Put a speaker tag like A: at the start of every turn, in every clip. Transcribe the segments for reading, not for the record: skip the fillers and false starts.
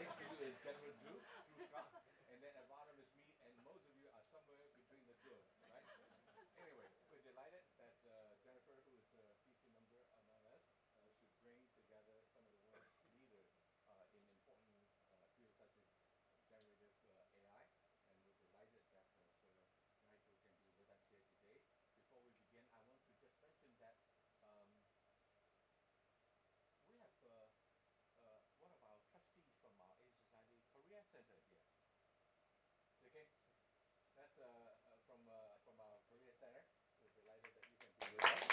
A: Next to you is Jen Zhu Scott, and then at bottom is me, and most of you are somewhere between the two of us, right? Anyway, we're delighted that Jennifer, who is a PC member among us, should bring together some of the world's leaders in important fields such as generative AI, and we're delighted that Nigel can be with us here today. Before we begin, I want to just mention that um, we have one of our trustees from our Asia Society Korea Center here. Okay, that's from our Korea Center. We're delighted that you can be with us.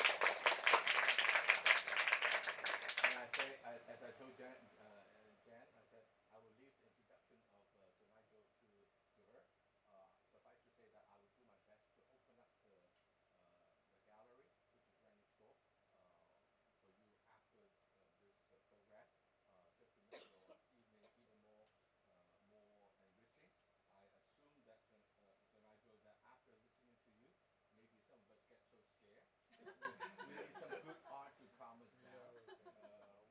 A: And as I told Jan, I said I will leave the introduction of Sir Nigel to her. Suffice to say that I will do my best to open up the gallery, which is right next door, for you after this program, just to make your evening even more enriching. I assume that Sir Nigel, that after listening to you, maybe some of us get so scared. We need some good art to calm us down.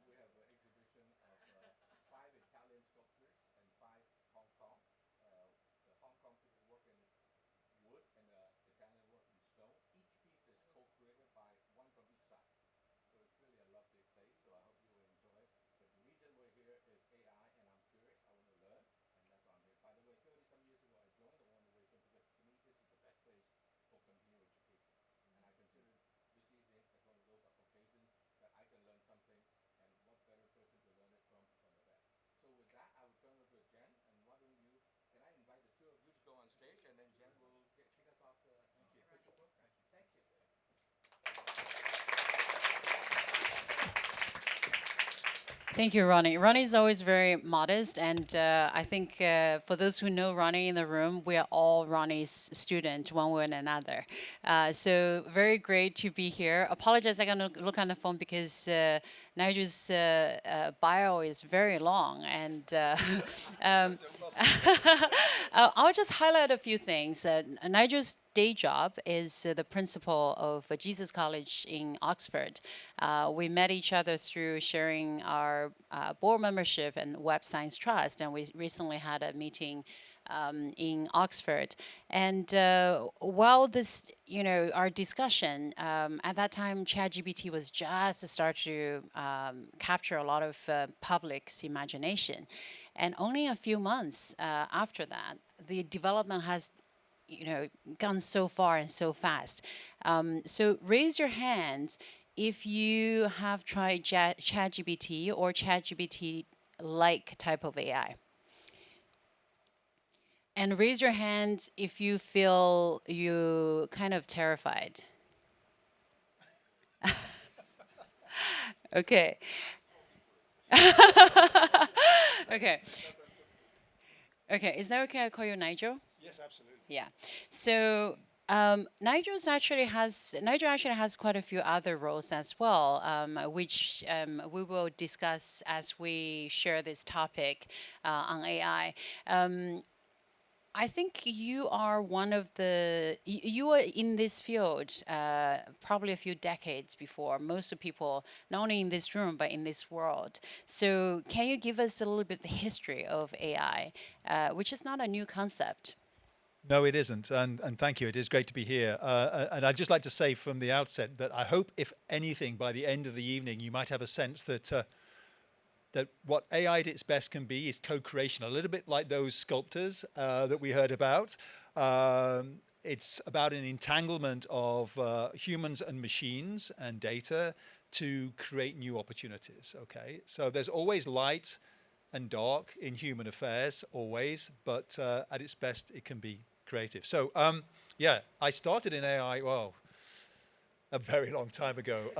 A: We have an exhibition of 5 Italian sculptures and 5 Hong Kong. The Hong Kong people work in wood and Italian work in stone. Each piece is co-created by one from each side. So it's really a lovely place. So I hope you will enjoy. But the reason we're here is AI, and I'm curious. I want to learn, and that's why I'm here. By the way, 30 some years ago, I joined the organization because to me this is the best place for continuing education. And I consider this evening as one of those occasions that I can learn something, and what better person to learn it from the best. So with that, I will turn over to Jen, and why don't you, can I invite the two of you to go on stage, and then Jen will kick us off the official program. Thank you.
B: Thank you, Ronnie. Ronnie is always very modest, and I think for those who know Ronnie in the room, we are all Ronnie's student, one way or another. So very great to be here. Apologize, I gotta look on the phone because Nigel's bio is very long, and I'll just highlight a few things. Nigel's day job is the principal of Jesus College in Oxford. We met each other through sharing our board membership and Web Science Trust, and we recently had a meeting in Oxford. And while this, our discussion, at that time, ChatGPT was just start to capture a lot of public's imagination. And only a few months after that, the development has gone so far and so fast. So raise your hands if you have tried ChatGPT or ChatGPT-like type of AI. And raise your hand if you feel you kind of terrified. Okay. Okay. Okay, is that okay? I call you Nigel?
C: Yes, absolutely.
B: Yeah. So Nigel actually has quite a few other roles as well, which we will discuss as we share this topic on AI. I think you are one of you were in this field probably a few decades before most of people, not only in this room, but in this world. So can you give us a little bit the history of AI, which is not a new concept?
C: No, it isn't. And thank you. It is great to be here. And I'd just like to say from the outset that I hope, if anything, by the end of the evening, you might have a sense that that what AI at its best can be is co-creation, a little bit like those sculptors that we heard about. It's about an entanglement of humans and machines and data to create new opportunities, okay? So there's always light and dark in human affairs, always, but at its best, it can be creative. So, yeah, I started in AI, well, a very long time ago,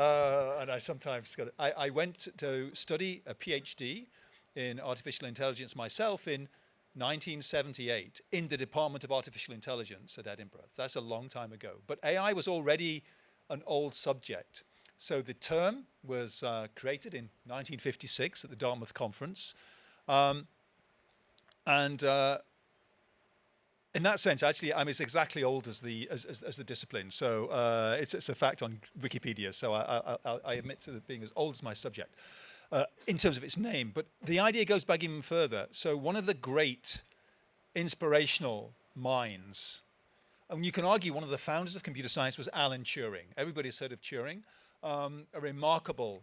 C: and I sometimes I went to study a PhD in artificial intelligence myself in 1978 in the Department of Artificial Intelligence at Edinburgh. That's a long time ago. But AI was already an old subject. So the term was created in 1956 at the Dartmouth Conference. And in that sense, actually, I'm as exactly old as the discipline. So it's a fact on Wikipedia. So I admit to being as old as my subject in terms of its name. But the idea goes back even further. So one of the great inspirational minds, and you can argue one of the founders of computer science was Alan Turing. Everybody's heard of Turing. A remarkable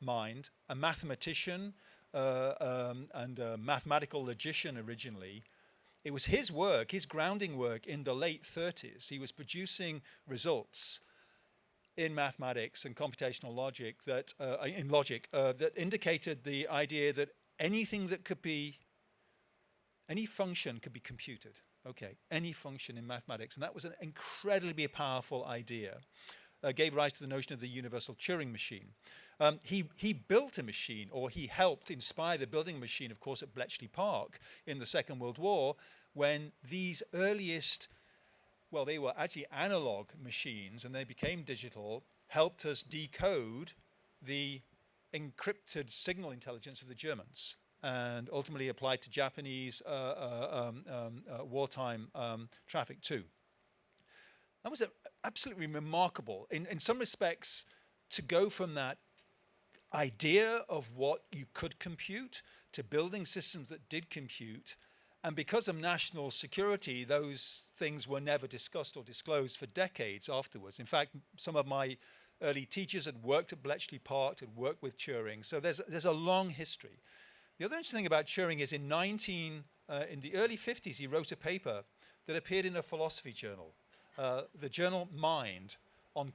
C: mind, a mathematician and a mathematical logician originally. It was his work, his grounding work in the late 30s. He was producing results in mathematics and computational logic that that indicated the idea that anything that could be, any function could be computed. Okay, any function in mathematics, and that was an incredibly powerful idea. Gave rise to the notion of the universal Turing machine. He built a machine, or he helped inspire the building machine, of course, at Bletchley Park in the Second World War, when these earliest, well, they were actually analog machines, and they became digital, helped us decode the encrypted signal intelligence of the Germans, and ultimately applied to Japanese wartime traffic too. That was absolutely remarkable. In some respects, to go from that idea of what you could compute to building systems that did compute, and because of national security, those things were never discussed or disclosed for decades afterwards. In fact, some of my early teachers had worked at Bletchley Park, had worked with Turing, so there's a long history. The other interesting thing about Turing is in the early 50s, he wrote a paper that appeared in a philosophy journal. The journal Mind, on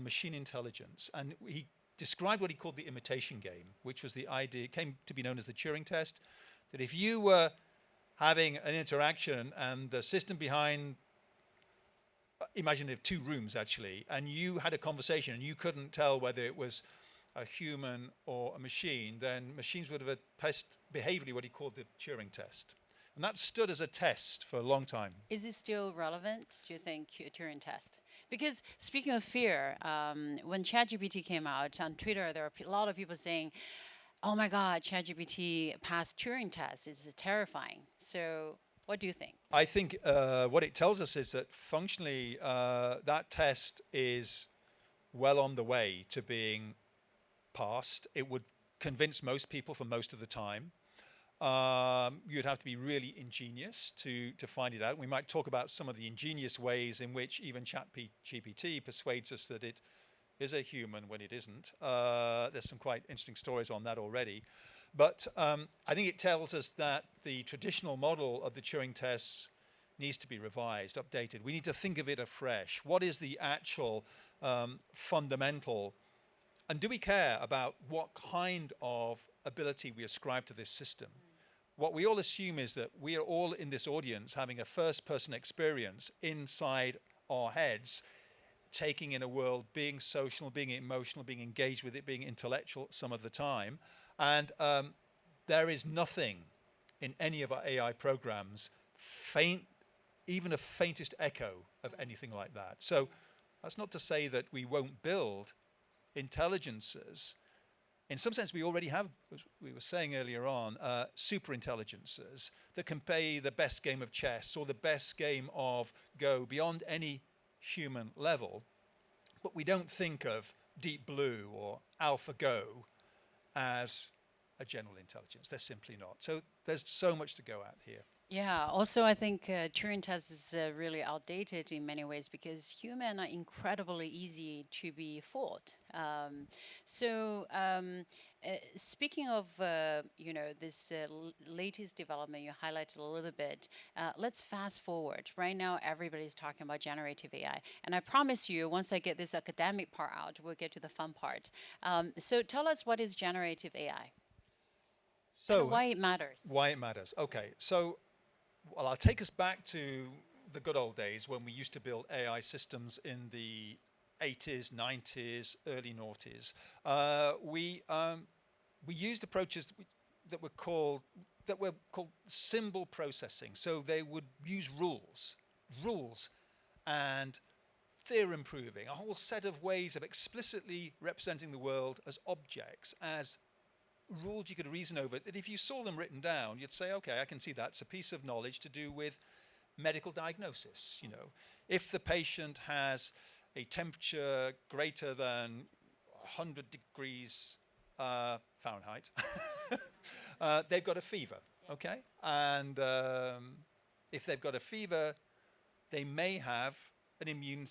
C: machine intelligence. And he described what he called the imitation game, which was the idea, it came to be known as the Turing test, that if you were having an interaction and the system behind, imagine if 2 rooms actually, and you had a conversation and you couldn't tell whether it was a human or a machine, then machines would have passed behaviorally what he called the Turing test. And that stood as a test for a long time.
B: Is it still relevant, do you think, Turing test? Because speaking of fear, when ChatGPT came out on Twitter, there were a lot of people saying, oh my God, ChatGPT passed Turing test. It's terrifying. So what do you think?
C: I think what it tells us is that functionally that test is well on the way to being passed. It would convince most people for most of the time. You'd have to be really ingenious to find it out. We might talk about some of the ingenious ways in which even ChatGPT persuades us that it is a human when it isn't. There's some quite interesting stories on that already. But I think it tells us that the traditional model of the Turing tests needs to be revised, updated. We need to think of it afresh. What is the actual fundamental, and do we care about what kind of ability we ascribe to this system? What we all assume is that we are all in this audience having a first-person experience inside our heads, taking in a world, being social, being emotional, being engaged with it, being intellectual some of the time. And there is nothing in any of our AI programs, even a faintest echo of anything like that. So that's not to say that we won't build intelligences. In some sense, we already have, as we were saying earlier on, super intelligences that can play the best game of chess or the best game of Go beyond any human level. But we don't think of Deep Blue or AlphaGo as a general intelligence. They're simply not. So there's so much to go at here.
B: Yeah, also I think Turing test is really outdated in many ways because humans are incredibly easy to be fooled. Speaking of, this latest development you highlighted a little bit, let's fast forward. Right now, everybody's talking about generative AI. And I promise you, once I get this academic part out, we'll get to the fun part. So tell us, what is generative AI?
C: So
B: And why it matters?
C: why it matters. Okay, so well, I'll take us back to the good old days when we used to build AI systems in the 80s, 90s, early noughties. We used approaches that were called symbol processing. So they would use rules, and theorem proving, a whole set of ways of explicitly representing the world as objects, as rules you could reason over, that if you saw them written down, you'd say, okay, I can see that's a piece of knowledge to do with medical diagnosis. You know, if the patient has a temperature greater than 100 degrees Fahrenheit, they've got a fever, okay? And if they've got a fever, they may have an immune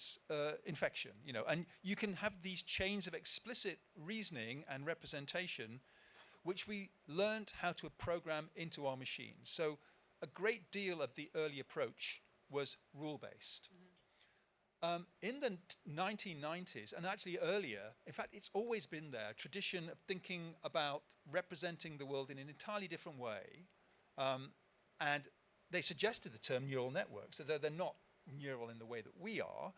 C: infection, you know, and you can have these chains of explicit reasoning and representation which we learned how to program into our machines. So a great deal of the early approach was rule-based. In the 1990s, and actually earlier, in fact, it's always been there, tradition of thinking about representing the world in an entirely different way. And they suggested the term neural networks, so they're not neural in the way that we are.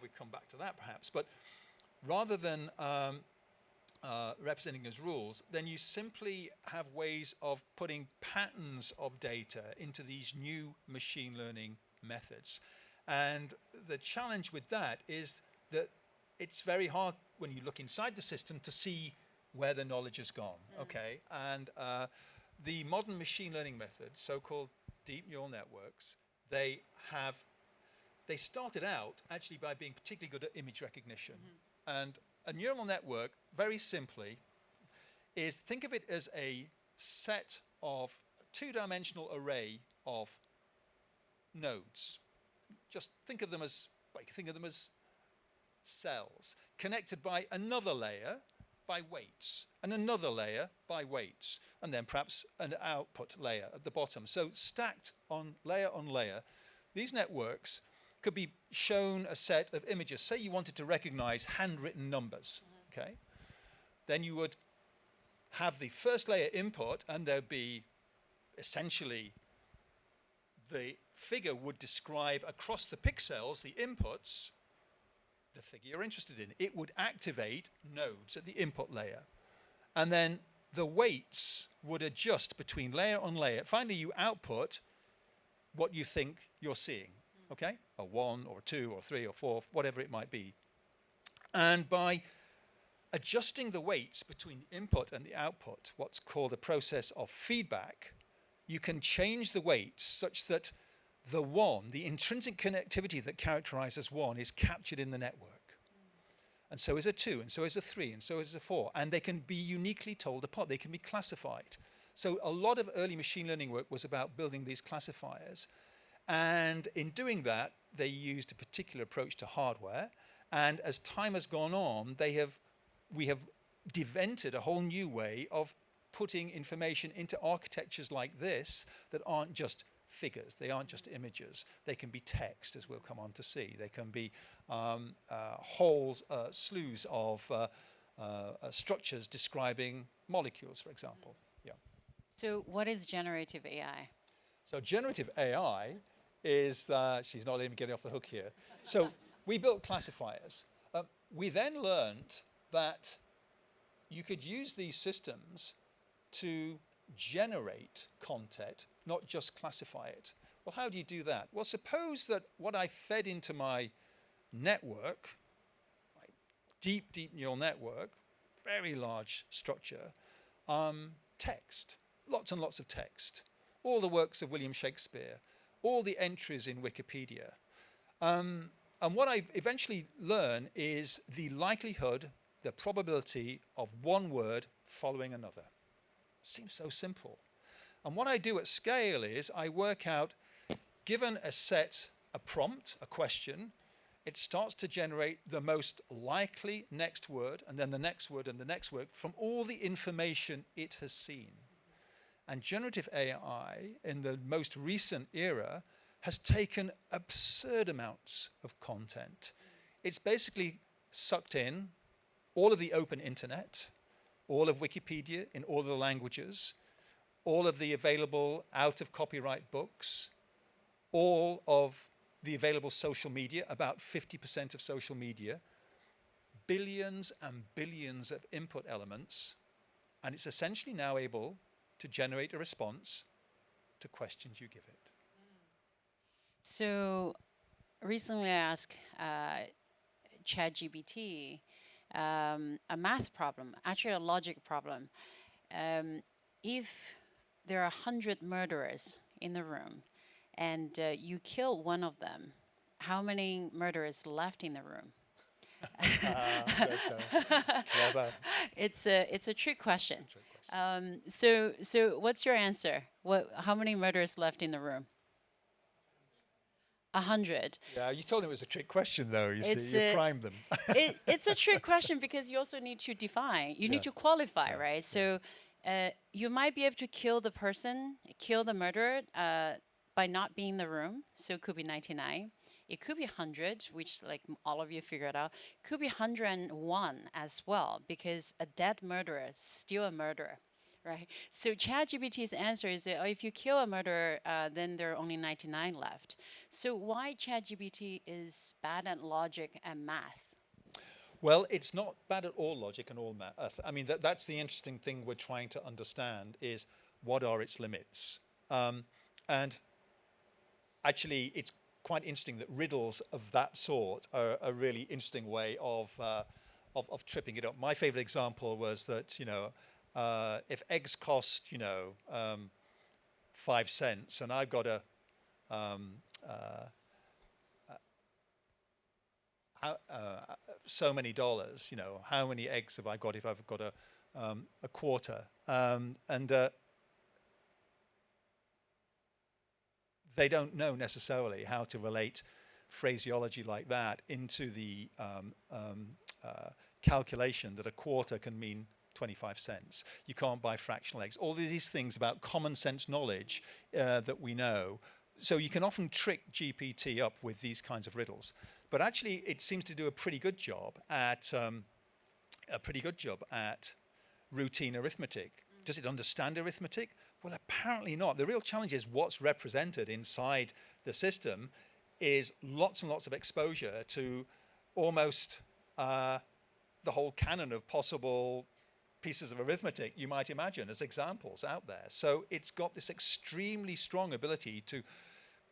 C: We come back to that perhaps. But rather than representing as rules, then you simply have ways of putting patterns of data into these new machine learning methods. And the challenge with that is that it's very hard when you look inside the system to see where the knowledge has gone, okay? And the modern machine learning methods, so-called deep neural networks, they started out actually by being particularly good at image recognition. And a neural network, very simply, is, think of it as a set of two-dimensional array of nodes. Just think of them as, well, you can think of them as cells connected by another layer by weights, and another layer by weights, and then perhaps an output layer at the bottom. So stacked on layer, these networks could be shown a set of images. Say you wanted to recognize handwritten numbers, okay? Then you would have the first layer input, and there'd be essentially the figure would describe across the pixels, the inputs, the figure you're interested in. It would activate nodes at the input layer. And then the weights would adjust between layer on layer. Finally, you output what you think you're seeing, okay? A 1 or 2 or 3 or 4, whatever it might be. And by adjusting the weights between the input and the output, what's called a process of feedback, you can change the weights such that the 1, the intrinsic connectivity that characterizes 1, is captured in the network. And so is a 2, and so is a 3, and so is a 4. And they can be uniquely told apart. They can be classified. So a lot of early machine learning work was about building these classifiers. And in doing that, they used a particular approach to hardware. And as time has gone on, we have invented a whole new way of putting information into architectures like this that aren't just figures, they aren't just images, they can be text, as we'll come on to see. They can be whole slews of structures describing molecules, for example. Yeah.
B: So what is generative AI?
C: So generative AI is, she's not even getting off the hook here. So we built classifiers. We then learned that you could use these systems to generate content, not just classify it. Well, how do you do that? Well, suppose that what I fed into my network, my deep neural network, very large structure, text, lots and lots of text, all the works of William Shakespeare, all the entries in Wikipedia. And what I eventually learn is the likelihood, the probability of one word following another. Seems so simple. And what I do at scale is I work out, given a prompt, a question, it starts to generate the most likely next word, and then the next word, and the next word from all the information it has seen. And generative AI in the most recent era has taken absurd amounts of content. It's basically sucked in all of the open internet, all of Wikipedia in all of the languages, all of the available out of copyright books, all of the available social media, about 50% of social media, billions and billions of input elements, and it's essentially now able to generate a response to questions you give it.
B: So recently I asked ChatGPT a math problem, actually a logic problem. If there are 100 murderers in the room and you kill one of them, how many murderers left in the room?
C: That's clever.
B: It's a trick question.
C: It's a trick question.
B: So what's your answer? How many murderers left in the room? 100.
C: Yeah, you told him it was a trick question, though. You
B: It's
C: see, you
B: a-
C: primed them.
B: It's a trick question because you also need to define. You need to qualify, right? So you might be able to kill the person, kill the murderer by not being in the room. So it could be 99. It could be 100, which like all of you figured out. Could be 101 as well, because a dead murderer is still a murderer, right? So ChatGPT's answer is that if you kill a murderer, then there are only 99 left. So why ChatGPT is bad at logic and math?
C: Well, it's not bad at all logic and all math. I mean, that's the interesting thing we're trying to understand is what are its limits? And actually, it's quite interesting that riddles of that sort are a really interesting way of tripping it up. My favorite example was that, if eggs cost, 5 cents, and I've got so many dollars, how many eggs have I got if I've got a quarter? They don't know necessarily how to relate phraseology like that into the calculation that a quarter can mean 25 cents. You can't buy fractional eggs. All these things about common sense knowledge that we know. So you can often trick GPT up with these kinds of riddles. But actually, it seems to do a pretty good job at routine arithmetic. Does it understand arithmetic? Well, apparently not. The real challenge is what's represented inside the system is lots and lots of exposure to almost the whole canon of possible pieces of arithmetic you might imagine as examples out there. So it's got this extremely strong ability to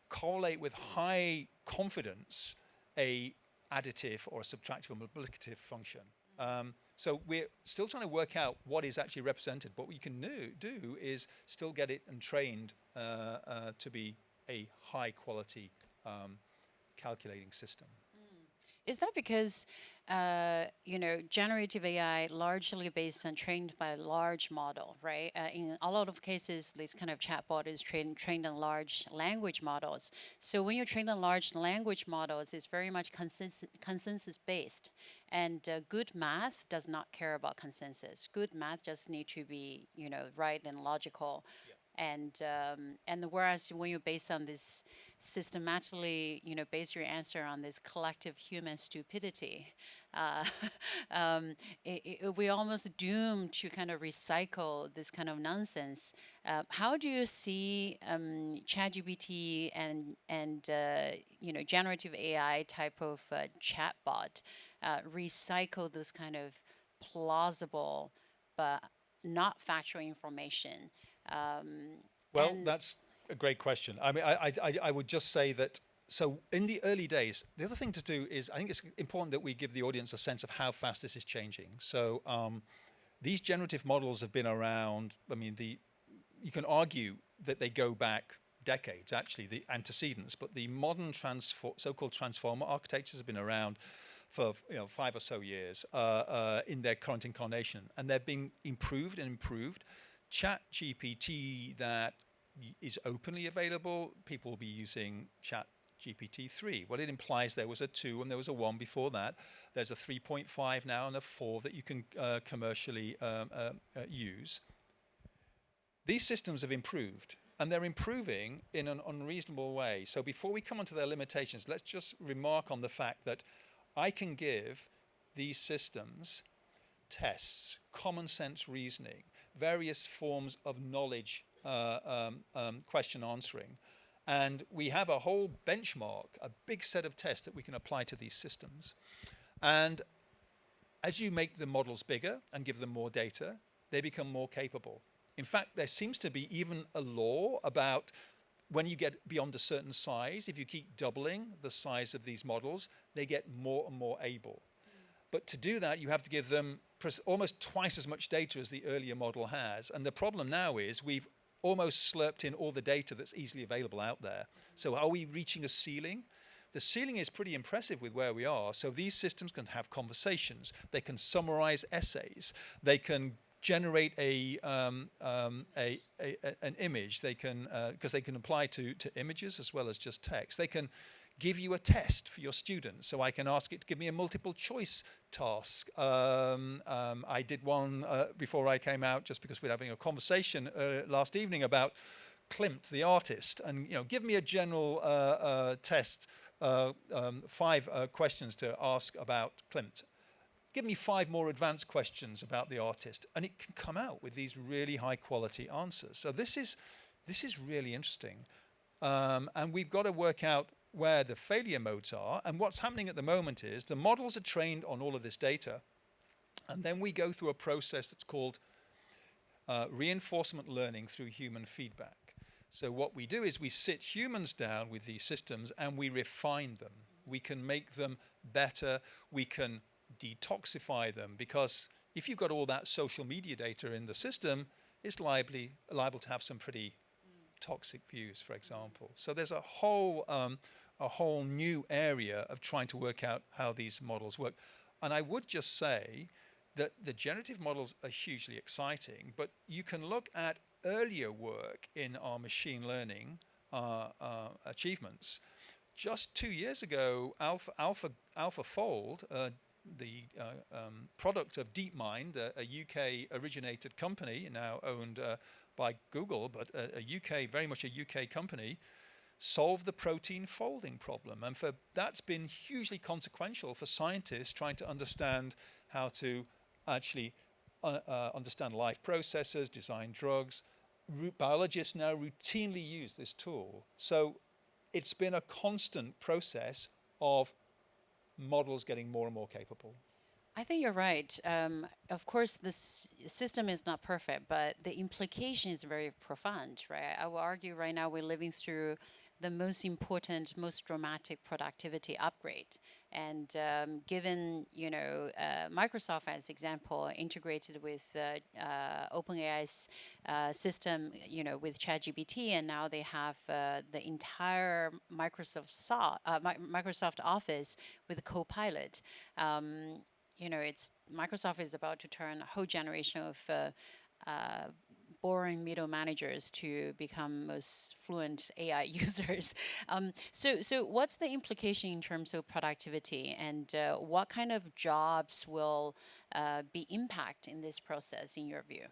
C: correlate with high confidence a additive or a subtractive or multiplicative function. So we're still trying to work out what is actually represented. But what you can do is still get it and trained to be a high quality calculating system.
B: Is that because, generative AI largely based on trained by a large model, right? In a lot of cases, this kind of chatbot is trained on large language models. So when you train on large language models, it's very much consensus based. And good math does not care about consensus. Good math just need to be, right and logical. Yeah. And whereas when you base on this systematically, base your answer on this collective human stupidity, we almost doomed to kind of recycle this kind of nonsense. How do you see ChatGPT and generative AI type of chatbot recycle this kind of plausible but not factual information?
C: Well, that's a great question. I mean, I would just say that, so in the early days, the other thing to do is, I think it's important that we give the audience a sense of how fast this is changing. So these generative models have been around, I mean, you can argue that they go back decades, actually, the antecedents, but the modern so-called transformer architectures have been around for 5 or so years in their current incarnation, and they're being improved and improved. ChatGPT that is openly available, people will be using GPT-3? Well, it implies there was a 2 and there was a 1 before that. There's a 3.5 now and a 4 that you can commercially use. These systems have improved, and they're improving in an unreasonable way. So before we come onto their limitations, let's just remark on the fact that I can give these systems tests, common sense reasoning, various forms of knowledge question answering. And we have a whole benchmark, a big set of tests that we can apply to these systems. And as you make the models bigger and give them more data, they become more capable. In fact, there seems to be even a law about when you get beyond a certain size, if you keep doubling the size of these models, they get more and more able. But to do that, you have to give them almost twice as much data as the earlier model has. And the problem now is we've almost slurped in all the data that's easily available out there. So are we reaching a ceiling? The ceiling is pretty impressive with where we are. So these systems can have conversations. They can summarize essays. They can generate an image. They can, because they can apply to images as well as just text. They can give you a test for your students. So I can ask it to give me a multiple choice task. I did one before I came out, just because we were having a conversation last evening about Klimt, the artist, and give me a general test, 5 questions to ask about Klimt. Give me 5 more advanced questions about the artist, and it can come out with these really high quality answers. So this is really interesting, and we've got to work out where the failure modes are. And what's happening at the moment is the models are trained on all of this data, and then we go through a process that's called reinforcement learning through human feedback. So what we do is we sit humans down with these systems and we refine them. We can make them better. We can detoxify them, because if you've got all that social media data in the system, it's liable to have some pretty toxic views, for example. So there's a whole new area of trying to work out how these models work. And I would just say that the generative models are hugely exciting, but you can look at earlier work in our machine learning achievements. Just 2 years ago, AlphaFold, the product of DeepMind, a UK originated company now owned by Google, but very much a UK company, solved the protein folding problem. And that's been hugely consequential for scientists trying to understand how to actually understand life processes, design drugs. Biologists now routinely use this tool. So it's been a constant process of models getting more and more capable.
B: I think you're right. Of course, this system is not perfect, but the implication is very profound, right? I will argue right now we're living through the most important, most dramatic productivity upgrade. And given, Microsoft as example, integrated with OpenAI's system, with ChatGPT, and now they have the entire Microsoft Office with Copilot. Microsoft is about to turn a whole generation of boring middle managers to become most fluent AI users. So what's the implication in terms of productivity, and what kind of jobs will be impacted in this process, in your view?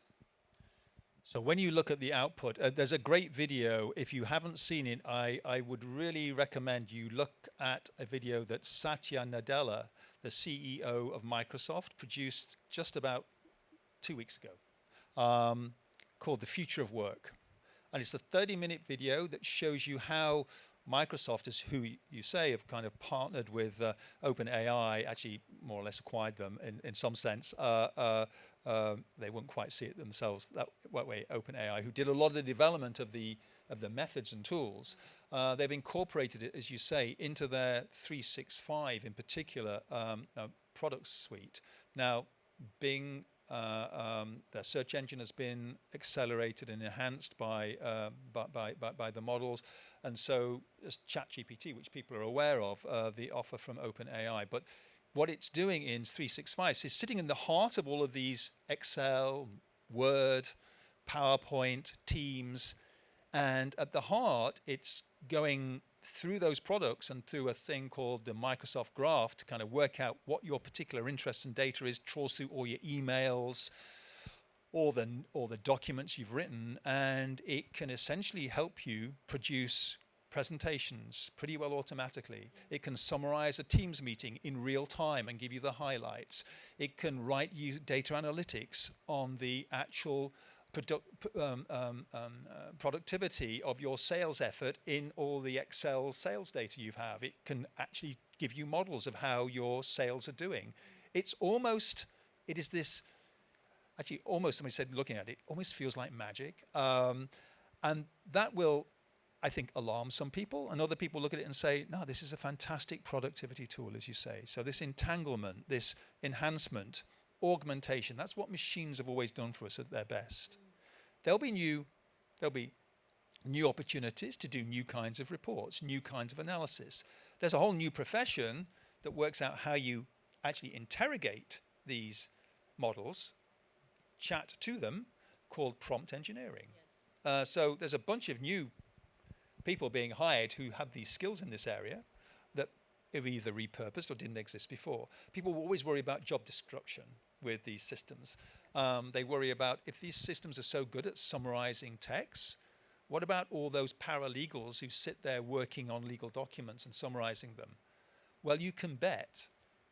C: So when you look at the output, there's a great video. If you haven't seen it, I would really recommend you look at a video that Satya Nadella, the CEO of Microsoft, produced just about 2 weeks ago, called The Future of Work. And it's a 30-minute video that shows you how Microsoft, is who you say have kind of partnered with OpenAI, actually more or less acquired them in some sense. They wouldn't quite see it themselves that way, OpenAI, who did a lot of the development of the methods and tools. They've incorporated it, as you say, into their 365 in particular product suite. Now, Bing, their search engine has been accelerated and enhanced by the models, and so is ChatGPT, which people are aware of, the offer from OpenAI. But what it's doing in 365 is sitting in the heart of all of these Excel, Word, PowerPoint, Teams, and at the heart, it's going through those products and through a thing called the Microsoft Graph to kind of work out what your particular interest and data is, trawls through all your emails, all the documents you've written, and it can essentially help you produce presentations pretty well automatically. It can summarize a Teams meeting in real time and give you the highlights. It can write you data analytics on the actual productivity of your sales effort in all the Excel sales data you have. It can actually give you models of how your sales are doing. It is this, actually almost, somebody said looking at it, almost feels like magic. And that will, I think, alarm some people, and other people look at it and say, no, this is a fantastic productivity tool, as you say. So this entanglement, this enhancement, augmentation, that's what machines have always done for us at their best. There'll be new opportunities to do new kinds of reports, new kinds of analysis. There's a whole new profession that works out how you actually interrogate these models, chat to them, called prompt engineering. Yes. So there's a bunch of new people being hired who have these skills in this area that have either repurposed or didn't exist before. People always worry about job destruction with these systems. They worry about, if these systems are so good at summarizing texts, what about all those paralegals who sit there working on legal documents and summarizing them? Well, you can bet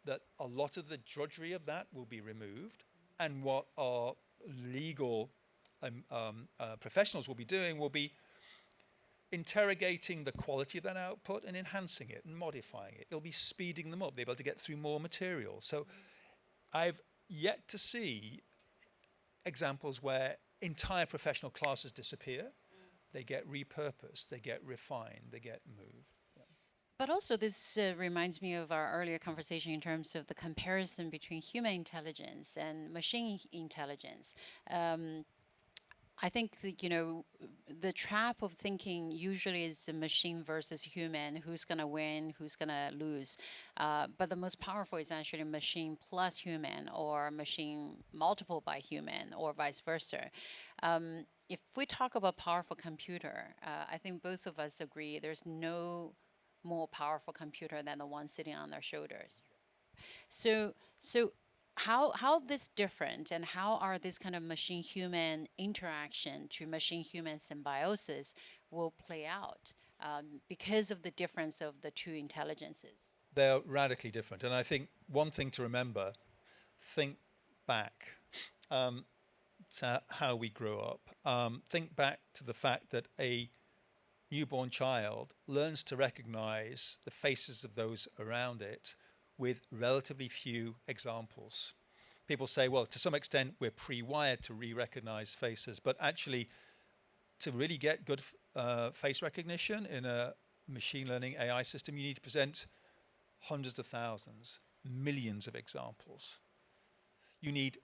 C: that a lot of the drudgery of that will be removed, and what our legal professionals will be doing will be interrogating the quality of that output and enhancing it and modifying it. It'll be speeding them up. They'll be able to get through more material. So I've yet to see examples where entire professional classes disappear. They get repurposed, they get refined, they get moved. Yeah.
B: But also, this reminds me of our earlier conversation in terms of the comparison between human intelligence and machine intelligence. I think that, the trap of thinking usually is a machine versus human, who's going to win, who's going to lose. But the most powerful is actually machine plus human, or machine multiple by human, or vice versa. If we talk about powerful computer, I think both of us agree there's no more powerful computer than the one sitting on our shoulders. So how this different, and how are this kind of machine-human interaction to machine-human symbiosis will play out because of the difference of the two intelligences?
C: They're radically different. And I think one thing to remember, think back to how we grew up. Think back to the fact that a newborn child learns to recognize the faces of those around it with relatively few examples. People say, well, to some extent, we're pre-wired to re-recognize faces, but actually, to really get good face recognition in a machine learning AI system, you need to present hundreds of thousands, millions of examples. You need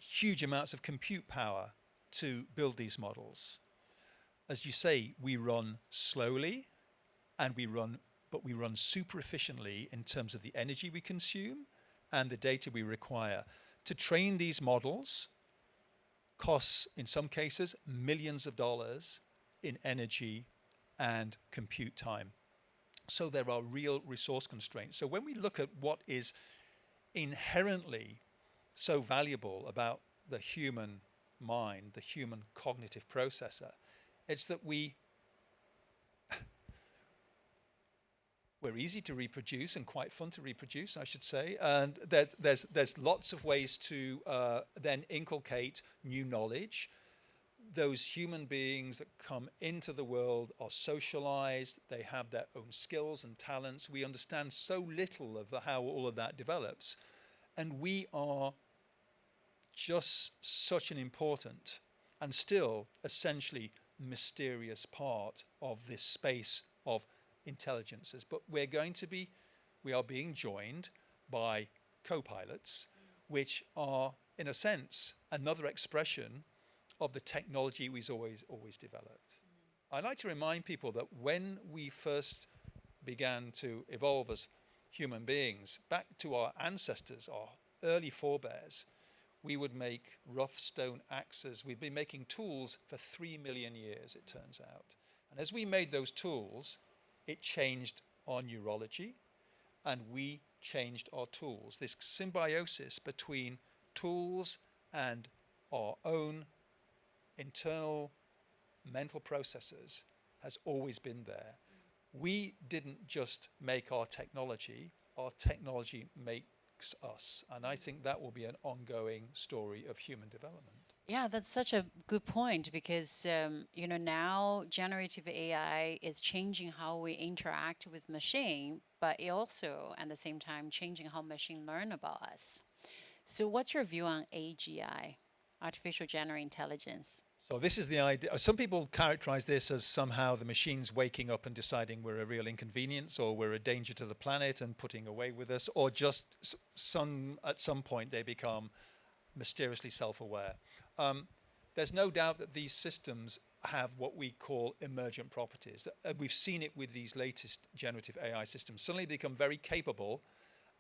C: huge amounts of compute power to build these models. As you say, we run slowly, and we run super efficiently in terms of the energy we consume and the data we require. To train these models costs, in some cases, millions of dollars in energy and compute time. So there are real resource constraints. So when we look at what is inherently so valuable about the human mind, the human cognitive processor, it's that we're easy to reproduce and quite fun to reproduce, I should say. And there's lots of ways to then inculcate new knowledge. Those human beings that come into the world are socialized. They have their own skills and talents. We understand so little of how all of that develops. And we are just such an important and still essentially mysterious part of this space of intelligences. But we are being joined by co-pilots, which are, in a sense, another expression of the technology we've always developed. I like to remind people that when we first began to evolve as human beings, back to our ancestors, our early forebears, we would make rough stone axes. We'd been making tools for 3 million years, it turns out. And as we made those tools, it changed our neurology, and we changed our tools. This symbiosis between tools and our own internal mental processes has always been there. We didn't just make our technology makes us. And I think that will be an ongoing story of human development.
B: Yeah, that's such a good point because now generative AI is changing how we interact with machine, but it also at the same time changing how machine learn about us. So, what's your view on AGI, artificial general intelligence?
C: So this is the idea. Some people characterize this as somehow the machines waking up and deciding we're a real inconvenience or we're a danger to the planet and putting away with us, or just at some point they become mysteriously self-aware. There's no doubt that these systems have what we call emergent properties. We've seen it with these latest generative AI systems. Suddenly they become very capable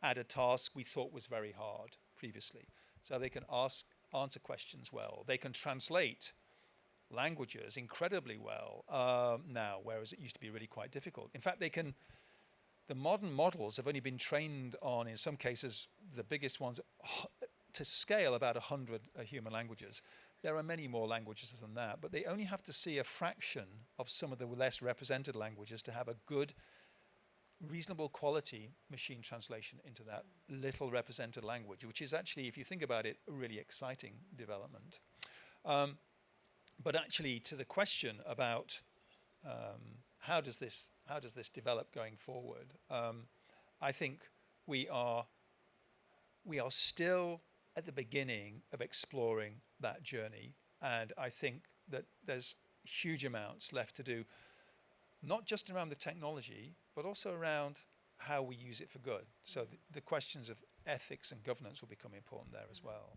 C: at a task we thought was very hard previously. So they can answer questions well. They can translate languages incredibly well now, whereas it used to be really quite difficult. In fact, the modern models have only been trained on, in some cases, the biggest ones, to scale about 100 human languages. There are many more languages than that, but they only have to see a fraction of some of the less represented languages to have a good, reasonable quality machine translation into that little represented language, which is actually, if you think about it, a really exciting development. But actually, to the question about how does this develop going forward, I think we are still at the beginning of exploring that journey, and I think that there's huge amounts left to do, not just around the technology, but also around how we use it for good. So the questions of ethics and governance will become important there as well.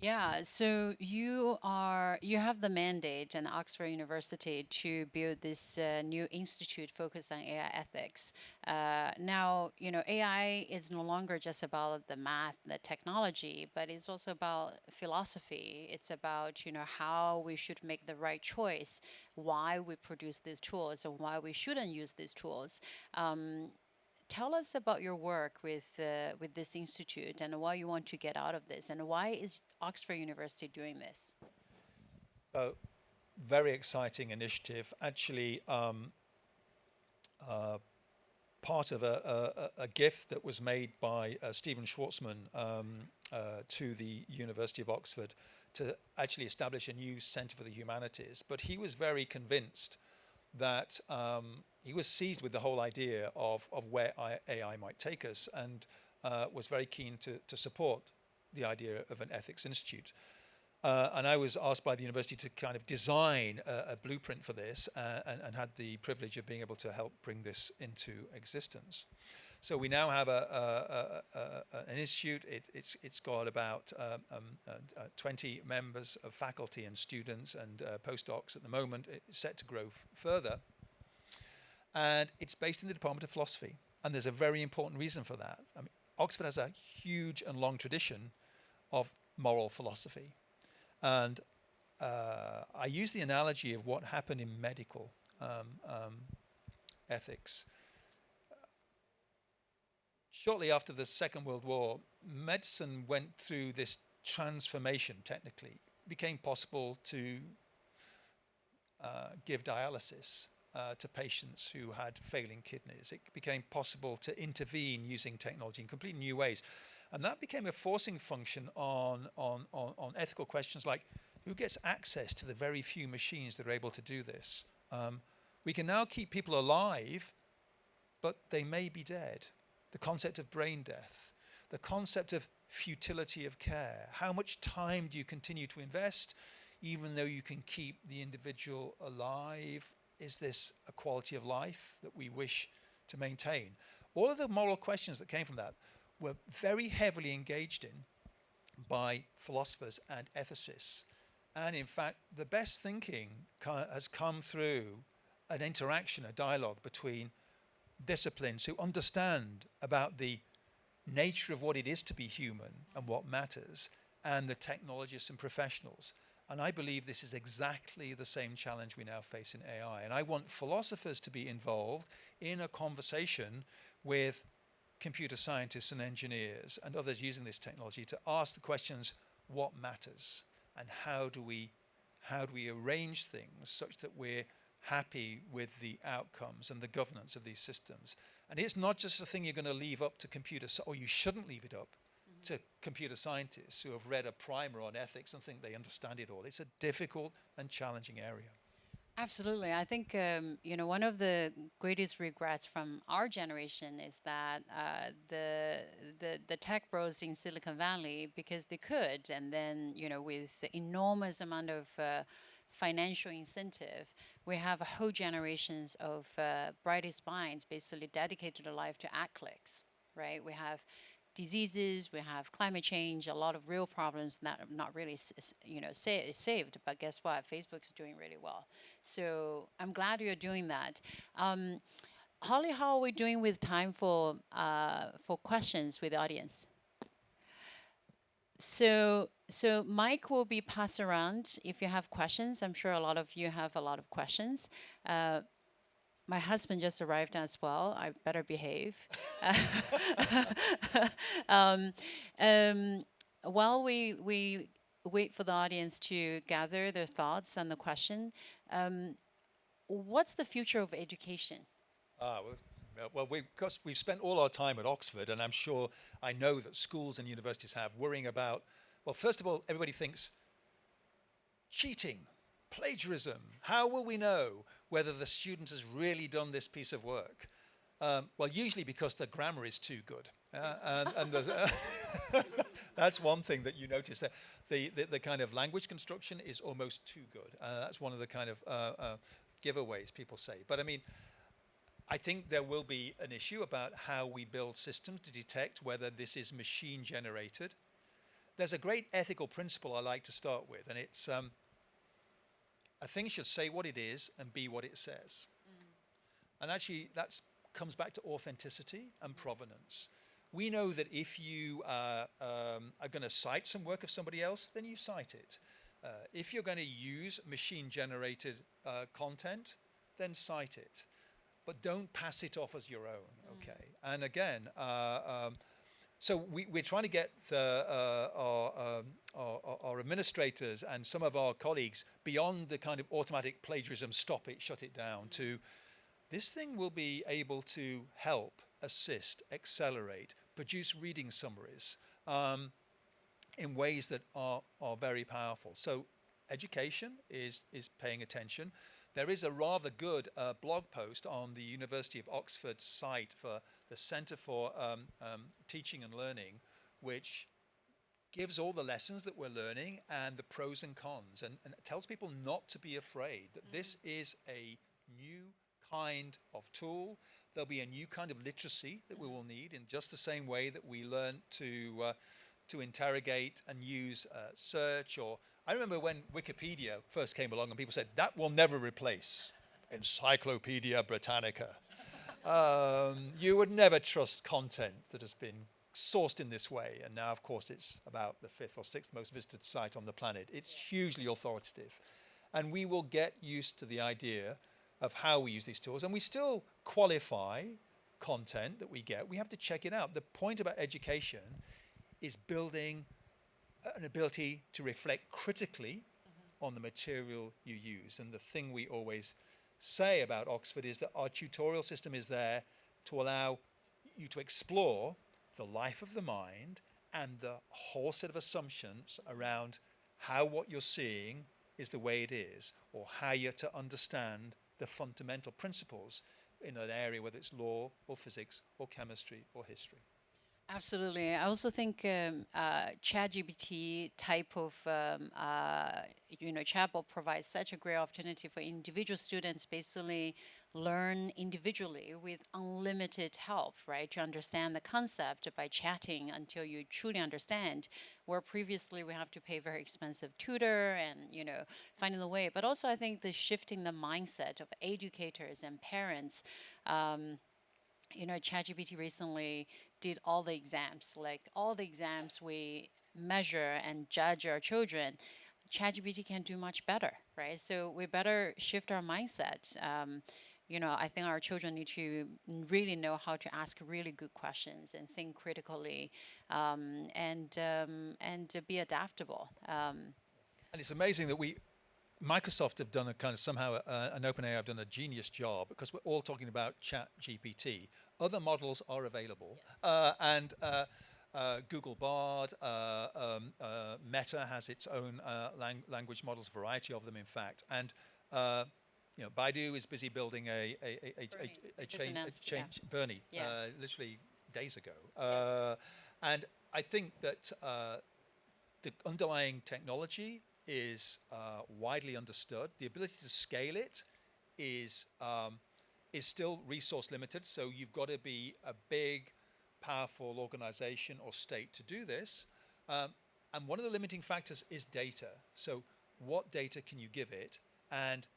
B: Yeah, so you have the mandate in Oxford University to build this new institute focused on AI ethics. Now, AI is no longer just about the math, the technology, but it's also about philosophy. It's about how we should make the right choice, why we produce these tools, and why we shouldn't use these tools. Tell us about your work with this institute and why you want to get out of this, and why is Oxford University doing this?
C: Very exciting initiative. Actually, part of a gift that was made by Stephen Schwartzman to the University of Oxford to actually establish a new Centre for the Humanities. But he was very convinced that he was seized with the whole idea of where AI might take us, and was very keen to support the idea of an ethics institute. And I was asked by the university to kind of design a blueprint for this, and had the privilege of being able to help bring this into existence. So we now have an institute. It's got about 20 members of faculty and students and postdocs at the moment. It's set to grow further. And it's based in the Department of Philosophy. And there's a very important reason for that. I mean, Oxford has a huge and long tradition of moral philosophy. And I use the analogy of what happened in medical ethics. Shortly after the Second World War, medicine went through this transformation technically. It became possible to give dialysis to patients who had failing kidneys. It became possible to intervene using technology in completely new ways. And that became a forcing function on ethical questions like who gets access to the very few machines that are able to do this. We can now keep people alive, but they may be dead. The concept of brain death, the concept of futility of care. How much time do you continue to invest even though you can keep the individual alive? Is this a quality of life that we wish to maintain? All of the moral questions that came from that were very heavily engaged in by philosophers and ethicists. And in fact, the best thinking has come through an interaction, a dialogue between disciplines who understand about the nature of what it is to be human and what matters, and the technologists and professionals. And I believe this is exactly the same challenge we now face in AI. And I want philosophers to be involved in a conversation with computer scientists and engineers and others using this technology to ask the questions, what matters? And how do we arrange things such that we're happy with the outcomes and the governance of these systems? And it's not just a thing you're going to leave up to or you shouldn't leave it up to computer scientists who have read a primer on ethics and think they understand it all. It's a difficult and challenging area.
B: Absolutely. I think, one of the greatest regrets from our generation is that the tech bros in Silicon Valley, because they could, and then, with the enormous amount of financial incentive, we have a whole generations of brightest minds basically dedicated their life to ad clicks, right? We have diseases, we have climate change, a lot of real problems that are not really, saved. But guess what? Facebook's doing really well. So I'm glad you're doing that. Holly, how are we doing with time for questions with the audience? So Mike will be passed around if you have questions. I'm sure a lot of you have a lot of questions. My husband just arrived as well. I better behave. um, while we wait for the audience to gather their thoughts on the question, what's the future of education?
C: Because we've spent all our time at Oxford, and I know that schools and universities have worrying about, well, first of all, everybody thinks cheating, plagiarism. How will we know whether the student has really done this piece of work? Well, usually because the grammar is too good. And that's one thing that you notice, that the kind of language construction is almost too good. That's one of the kind of giveaways people say. But I mean, I think there will be an issue about how we build systems to detect whether this is machine generated. There's a great ethical principle I like to start with, and it's a thing should say what it is and be what it says. And actually, that comes back to authenticity and provenance. We know that if you are going to cite some work of somebody else, then you cite it. If you're going to use machine-generated content, then cite it. But don't pass it off as your own, okay? And again, so we're trying to get our administrators and some of our colleagues beyond the kind of automatic plagiarism, stop it, shut it down, to this thing will be able to help, assist, accelerate, produce reading summaries in ways that are very powerful. So education is paying attention. There is a rather good blog post on the University of Oxford site for the Centre for Teaching and Learning, which gives all the lessons that we're learning and the pros and cons, and tells people not to be afraid, that this is a new kind of tool. There'll be a new kind of literacy that we will need in just the same way that we learn to interrogate and use search. Or I remember when Wikipedia first came along and people said, that will never replace Encyclopedia Britannica. You would never trust content that has been sourced in this way. And now, of course, it's about the 5th or 6th most visited site on the planet. It's hugely authoritative. And we will get used to the idea of how we use these tools. And we still qualify content that we get. We have to check it out. The point about education is building an ability to reflect critically on the material you use. And the thing we always say about Oxford is that our tutorial system is there to allow you to explore the life of the mind and the whole set of assumptions around how what you're seeing is the way it is, or how you're to understand the fundamental principles in an area, whether it's law or physics or chemistry or history.
B: Absolutely. I also think ChatGPT type of chatbot provides such a great opportunity for individual students basically learn individually with unlimited help, right? To understand the concept by chatting until you truly understand, where previously we have to pay very expensive tutor and, finding the way. But also I think the shifting the mindset of educators and parents. ChatGPT recently did all the exams, like all the exams we measure and judge our children. ChatGPT can do much better, right? So we better shift our mindset. I think our children need to really know how to ask really good questions and think critically, and to be adaptable.
C: And it's amazing that Microsoft have done a kind of somehow, and OpenAI have done a genius job, because we're all talking about Chat GPT. Other models are available, and Google Bard, Meta has its own language models, variety of them, in fact, and Baidu is busy building Bernie, literally days ago, and I think that the underlying technology is widely understood. The ability to scale it is still resource limited. So you've got to be a big, powerful organization or state to do this. And one of the limiting factors is data. So what data can you give it? And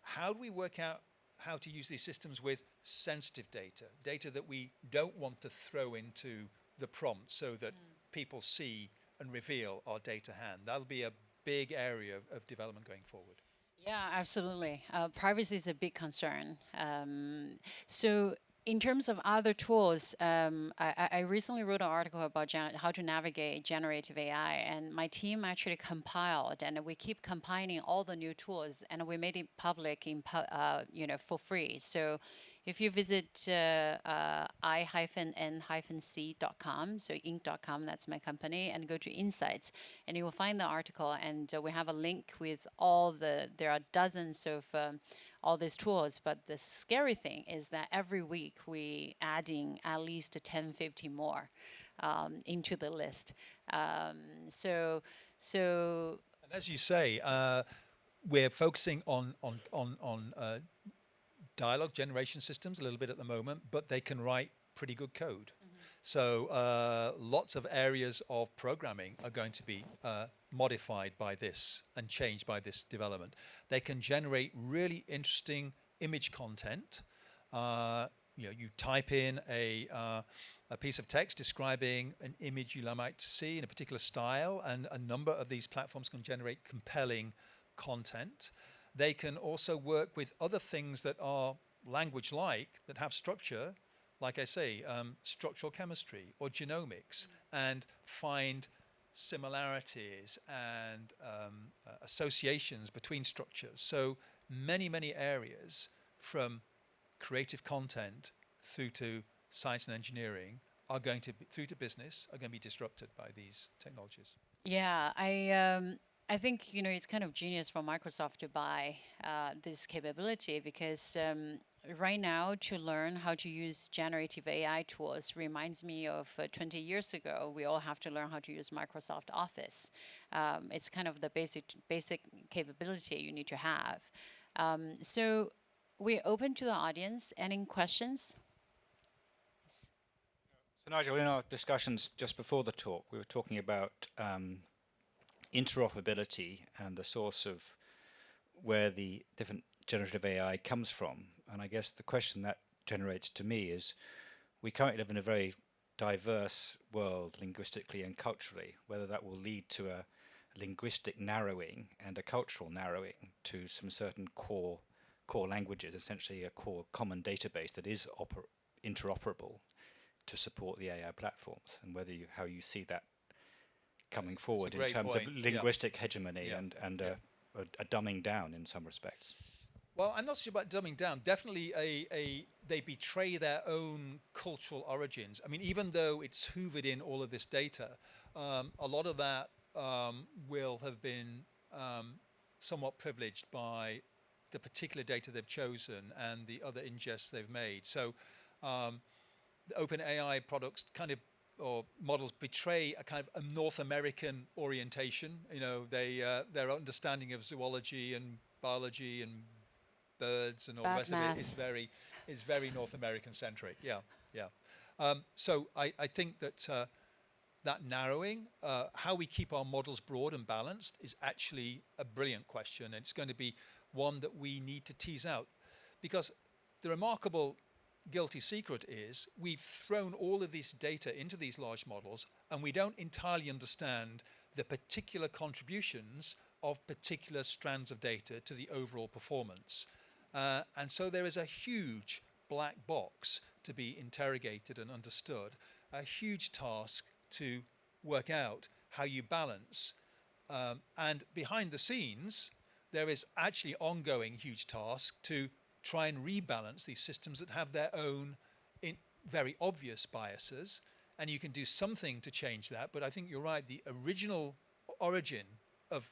C: how do we work out how to use these systems with sensitive data that we don't want to throw into the prompt so that people see and reveal our data hand? That'll be a big area of development going forward.
B: Yeah, absolutely. Privacy is a big concern. So in terms of other tools, I recently wrote an article about how to navigate generative AI, and my team actually compiled, and we keep compiling all the new tools, and we made it public for free. So if you visit i-n-c.com, so inc.com, that's my company, and go to Insights, and you will find the article, and we have a link with there are dozens of all these tools, but the scary thing is that every week we adding at least 10, 50 more into the list. So
C: and as you say, we're focusing on dialogue generation systems a little bit at the moment, but they can write pretty good code. So lots of areas of programming are going to be modified by this and changed by this development. They can generate really interesting image content. You type in a piece of text describing an image you might see in a particular style, and a number of these platforms can generate compelling content. They can also work with other things that are language-like, that have structure, like I say, structural chemistry or genomics, and find similarities and associations between structures. So many areas, from creative content through to science and engineering, through to business, are going to be disrupted by these technologies.
B: Yeah, I think it's kind of genius for Microsoft to buy this capability, because right now to learn how to use generative AI tools reminds me of 20 years ago. We all have to learn how to use Microsoft Office. It's kind of the basic capability you need to have. So we're open to the audience. Any questions?
D: So Nigel, in our discussions just before the talk, we were talking about interoperability and the source of where the different generative AI comes from. And I guess the question that generates to me is, we currently live in a very diverse world linguistically and culturally, whether that will lead to a linguistic narrowing and a cultural narrowing to some certain core languages, essentially a core common database that is interoperable to support the AI platforms, and how you see that coming forward in terms of linguistic hegemony and a dumbing down in some respects.
C: Well, I'm not sure about dumbing down. Definitely they betray their own cultural origins. I mean, even though it's hoovered in all of this data, a lot of that will have been somewhat privileged by the particular data they've chosen and the other ingests they've made. So the OpenAI products or models betray a kind of a North American orientation. Their understanding of zoology and biology and birds and all the rest of it is very North American centric. So I think that that narrowing, how we keep our models broad and balanced, is actually a brilliant question, and it's going to be one that we need to tease out, because the remarkable guilty secret is we've thrown all of this data into these large models, and we don't entirely understand the particular contributions of particular strands of data to the overall performance. And so there is a huge black box to be interrogated and understood, a huge task to work out how you balance. And behind the scenes, there is actually ongoing huge task to try and rebalance these systems that have their own very obvious biases. And you can do something to change that. But I think you're right, the original origin of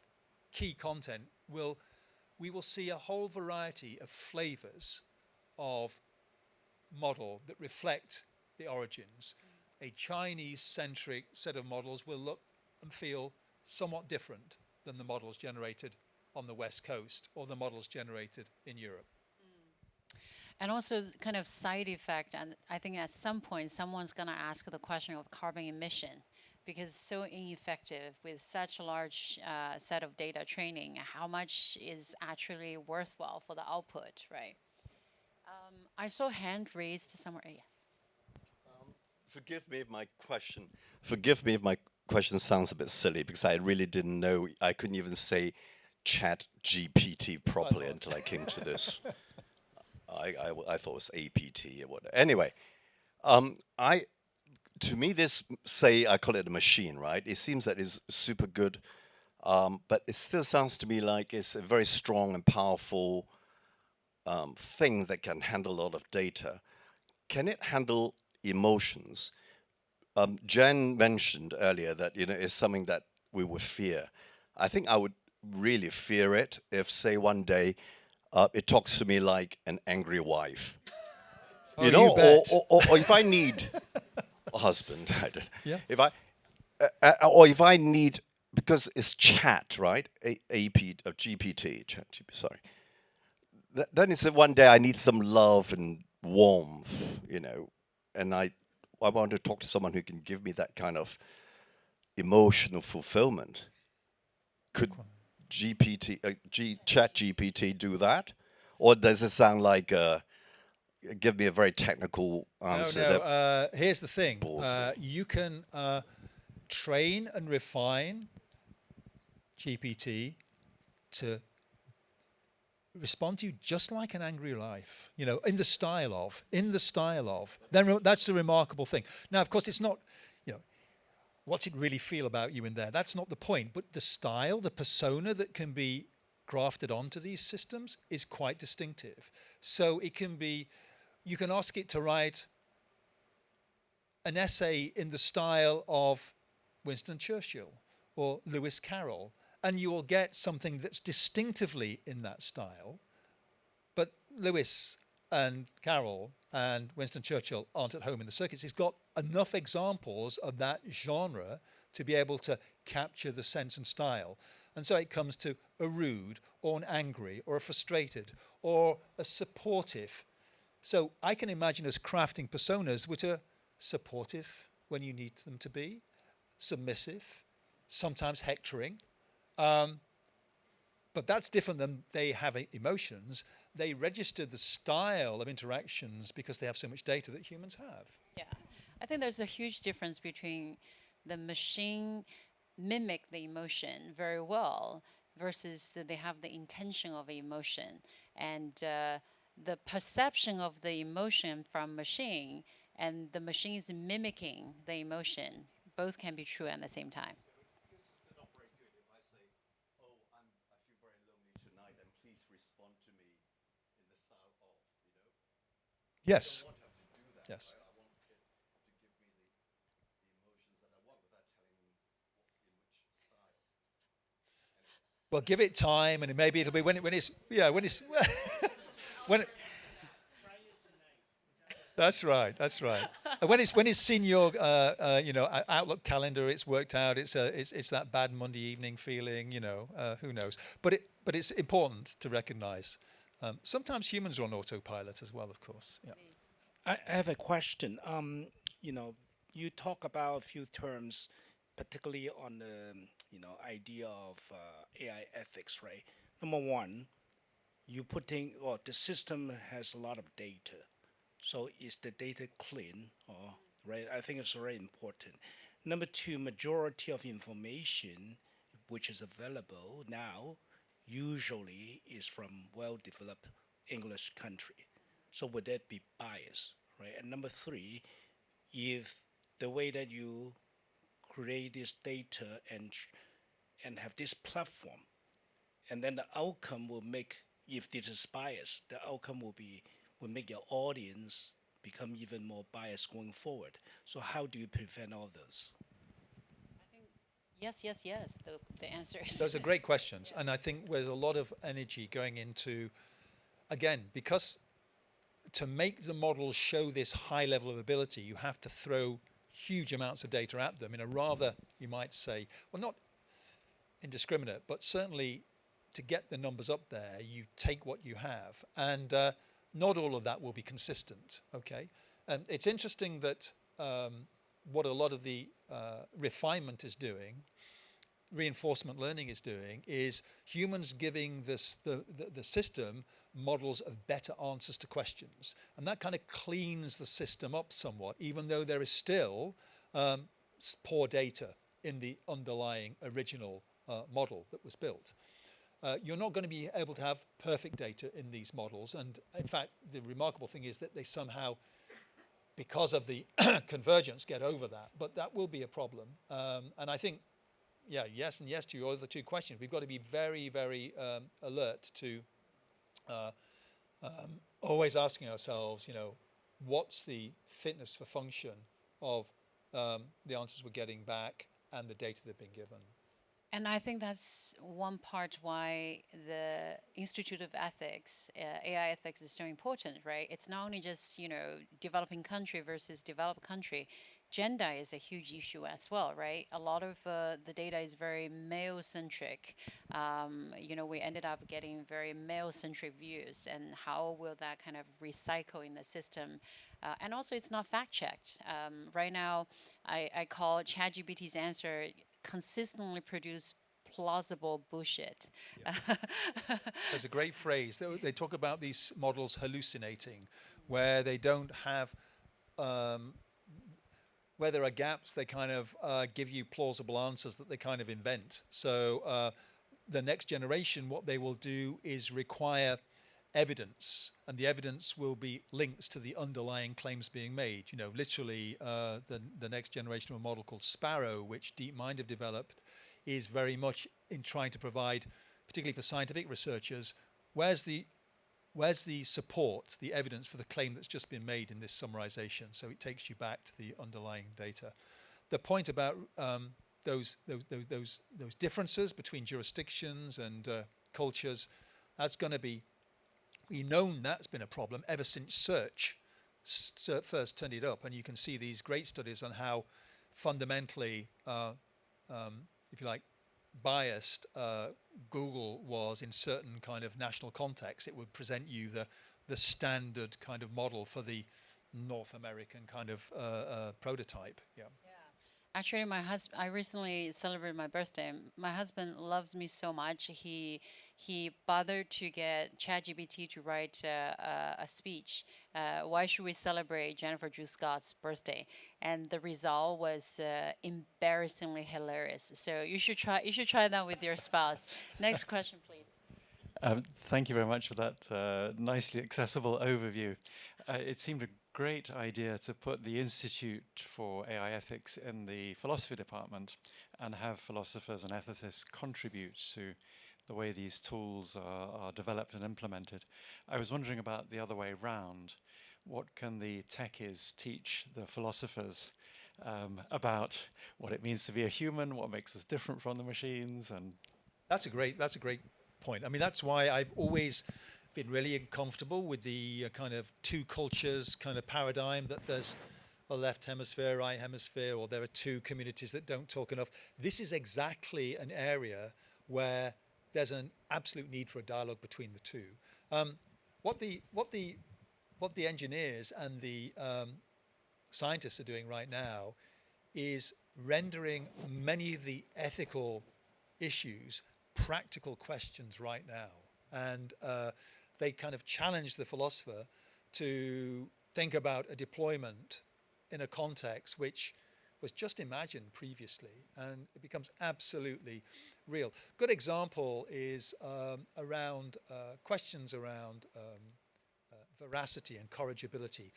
C: key content we will see a whole variety of flavors of model that reflect the origins. A Chinese-centric set of models will look and feel somewhat different than the models generated on the West Coast or the models generated in Europe.
B: And also kind of side effect, and I think at some point someone's going to ask the question of carbon emission, because it's so ineffective with such a large set of data training. How much is actually worthwhile for the output, right? I saw a hand raised somewhere. Yes.
E: Forgive me if my question sounds a bit silly, because I really didn't know. I couldn't even say chat GPT properly until I came to this. I thought it was APT or whatever. Anyway, to me, this, say, I call it a machine, right? It seems that it's super good, but it still sounds to me like it's a very strong and powerful thing that can handle a lot of data. Can it handle emotions? Jen mentioned earlier that it's something that we would fear. I think I would really fear it if, say, one day it talks to me like an angry wife.
C: Oh, you bet.
E: Or if I need a husband, I don't.
C: Yeah.
E: Or if I need, because it's chat, right? GPT, chat GPT, sorry. Then it's one day I need some love and warmth, and I want to talk to someone who can give me that kind of emotional fulfillment. Could Chat GPT do that? Or does it sound like, give me a very technical answer?
C: No. Here's the thing.
E: Bores me.
C: You can train and refine GPT to respond to you just like an angry life, in the style of. Then that's the remarkable thing. Now, of course, it's not, what's it really feel about you in there? That's not the point. But the style, the persona that can be grafted onto these systems is quite distinctive. So it can be, you can ask it to write an essay in the style of Winston Churchill or Lewis Carroll, and you will get something that's distinctively in that style. But Lewis and Carroll and Winston Churchill aren't at home in the circuits. It's got enough examples of that genre to be able to capture the sense and style. And so it comes to a rude or an angry or a frustrated or a supportive. So I can imagine us crafting personas which are supportive when you need them to be, submissive, sometimes hectoring. But that's different than they have emotions. They register the style of interactions because they have so much data that humans have.
B: Yeah, I think there's a huge difference between the machine mimic the emotion very well versus they have the intention of emotion, and the perception of the emotion from machine and the machine is mimicking the emotion. Both can be true at the same time.
E: This is not very good if I say, oh, I feel very lonely tonight, and please respond to me in the style of,
C: Yes.
E: I don't want to have to do that.
C: Yes.
E: Right? I want it to give me the emotions that I want without telling me in which style. Anyway.
C: Well, give it time, and maybe it'll be when it's when. That's right. And when it's seen your Outlook calendar, it's worked out. It's that bad Monday evening feeling. Who knows? But it's important to recognise. Sometimes humans are on autopilot as well, of course. Yeah.
F: I have a question. You talk about a few terms, particularly on the idea of AI ethics, right? Number one, the system has a lot of data, so is the data clean? Or right? I think it's very important. Number two, majority of information which is available now usually is from well-developed English country. So would that be bias, right? And number three, if the way that you create this data and have this platform, and then the outcome will make, if this is bias, the outcome will make your audience become even more biased going forward. So how do you prevent all this?
B: Yes, yes, yes. The answer is
C: Those are great questions. And I think there's a lot of energy going into, again, because to make the models show this high level of ability, you have to throw huge amounts of data at them in a rather, you might say, well, not indiscriminate, but certainly to get the numbers up there, you take what you have. And not all of that will be consistent, okay? And it's interesting that what a lot of the refinement is doing, reinforcement learning is doing, is humans giving this the system models of better answers to questions, and that kind of cleans the system up somewhat, even though there is still poor data in the underlying original model that was built. You're not going to be able to have perfect data in these models, and in fact the remarkable thing is that they somehow, because of the convergence, get over that, but that will be a problem. And I think, yeah, yes and yes to your other two questions. We've got to be very, very alert to always asking ourselves, what's the fitness for function of the answers we're getting back and the data they've been given.
B: And I think that's one part why the Institute of Ethics, AI ethics, is so important, right? It's not only just, developing country versus developed country. Gender is a huge issue as well, right? A lot of the data is very male-centric. We ended up getting very male-centric views, and how will that kind of recycle in the system? And also, it's not fact-checked. Right now, I call ChatGPT's answer consistently produce plausible bullshit.
C: Yeah. There's a great phrase. They talk about these models hallucinating, where they don't have, where there are gaps, they kind of give you plausible answers that they kind of invent. So the next generation, what they will do is require evidence, and the evidence will be links to the underlying claims being made. Literally, the next generation of a model called Sparrow, which DeepMind have developed, is very much in trying to provide, particularly for scientific researchers, where's the support, the evidence for the claim that's just been made in this summarization. So it takes you back to the underlying data. The point about those differences between jurisdictions and cultures, that's going to be, we've known that's been a problem ever since search first turned it up, and you can see these great studies on how fundamentally, if you like, biased Google was in certain kind of national contexts. It would present you the standard kind of model for the North American kind of prototype. Yeah.
B: Actually, I recently celebrated my birthday. My husband loves me so much. He bothered to get ChatGPT to write a speech. Why should we celebrate Jen Zhu Scott's birthday? And the result was embarrassingly hilarious. So you should try that with your spouse. Next question, please.
G: Thank you very much for that nicely accessible overview. It seemed a great idea to put the Institute for AI Ethics in the philosophy department and have philosophers and ethicists contribute to the way these tools are developed and implemented. I was wondering about the other way round. What can the techies teach the philosophers about what it means to be a human, what makes us different from the machines? And
C: That's a great point. I mean, that's why I've always been really uncomfortable with the kind of two cultures kind of paradigm, that there's a left hemisphere, right hemisphere, or there are two communities that don't talk enough. This is exactly an area where there's an absolute need for a dialogue between the two. What the engineers and the scientists are doing right now is rendering many of the ethical issues practical questions right now, and they kind of challenge the philosopher to think about a deployment in a context which was just imagined previously, and it becomes absolutely real. Good example is around questions around veracity and corrigibility.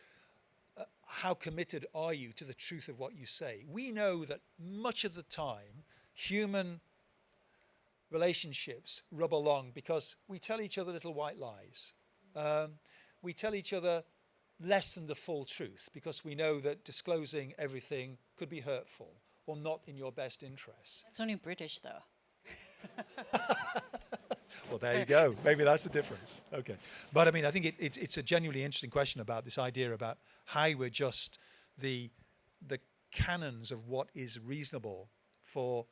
C: How committed are you to the truth of what you say? We know that much of the time, human relationships rub along because we tell each other little white lies. We tell each other less than the full truth because we know that disclosing everything could be hurtful or not in your best interests.
B: It's only British, though.
C: Well, there you go. Maybe that's the difference. Okay. But I mean, I think it's a genuinely interesting question about this idea about how we adjust the canons of what is reasonable for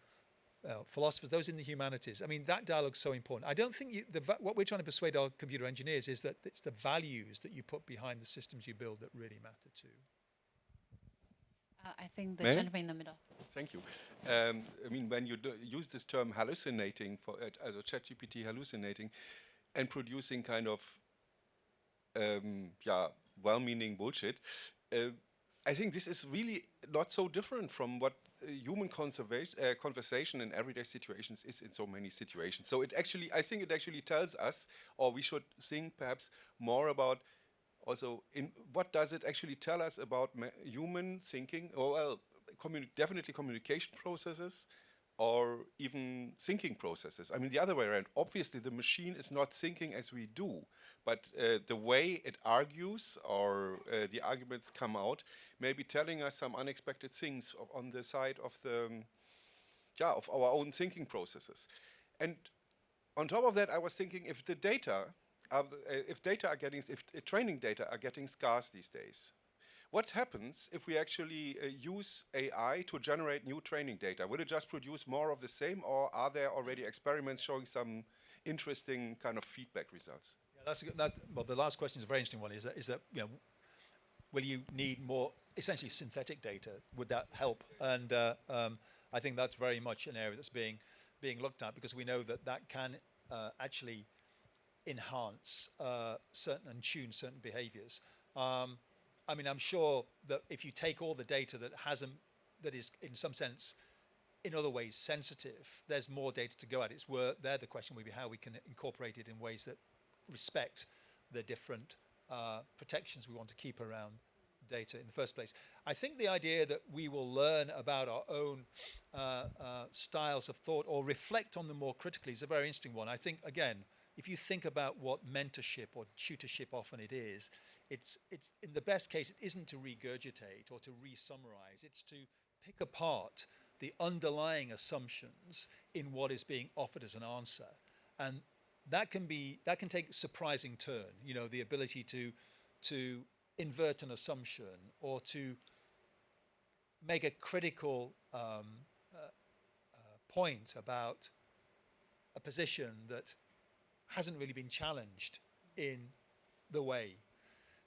C: philosophers, those in the humanities. I mean, that dialogue's so important. I don't think what we're trying to persuade our computer engineers is that it's the values that you put behind the systems you build that really matter too.
B: I think the
H: May I?
B: gentleman in the middle.
H: Thank you. I mean, when you use this term hallucinating, as a ChatGPT hallucinating, and producing kind of, well-meaning bullshit, I think this is really not so different from what human conversation in everyday situations is in so many situations. So I think it actually tells us, or we should think perhaps more about also what does it actually tell us about human thinking, or well, definitely communication processes, or even thinking processes. I mean, the other way around. Obviously, the machine is not thinking as we do, but the way it argues or the arguments come out may be telling us some unexpected things on the side of of our own thinking processes. And on top of that, I was thinking if the data, if training data are getting scarce these days, what happens if we actually use AI to generate new training data? Will it just produce more of the same, or are there already experiments showing some interesting kind of feedback results?
C: Yeah, that's a good, well, the last question is a very interesting one. Is that will you need more essentially synthetic data? Would that help? And I think that's very much an area that's being looked at because we know that can actually enhance and tune certain behaviors. I mean, I'm sure that if you take all the data that is in some sense, in other ways, sensitive, there's more data to go at. The question would be how we can incorporate it in ways that respect the different protections we want to keep around data in the first place. I think the idea that we will learn about our own styles of thought or reflect on them more critically is a very interesting one. I think, again, if you think about what mentorship or tutorship often it is, it's in the best case, it isn't to regurgitate or to re-summarize. It's to pick apart the underlying assumptions in what is being offered as an answer, and that can take a surprising turn. The ability to invert an assumption or to make a critical point about a position that hasn't really been challenged in the way.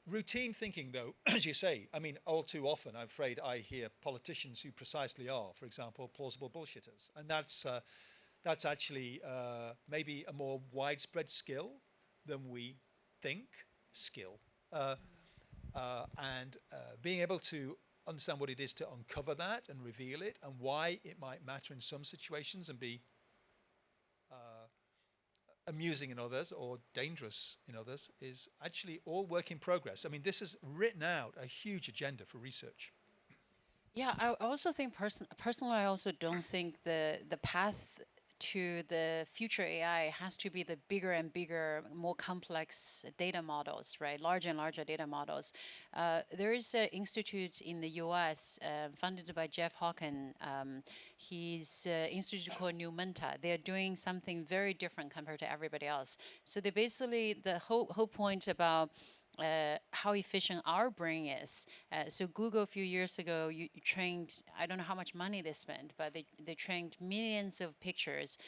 C: Routine thinking, though, as you say, I mean, all too often, I'm afraid I hear politicians who precisely are, for example, plausible bullshitters. And that's actually maybe a more widespread skill than we think, and being able to understand what it is to uncover that and reveal it and why it might matter in some situations and be amusing in others or dangerous in others is actually all work in progress. I mean, this has written out a huge agenda for research.
B: Yeah, I also think personally, I also don't think the path to the future AI has to be the bigger and bigger, more complex data models, right? Larger and larger data models. There is an institute in the US funded by Jeff Hawken. His institute called Numenta. They're doing something very different compared to everybody else. So they basically, the whole point about how efficient our brain is. So Google a few years ago, you trained, I don't know how much money they spent, but they trained millions of pictures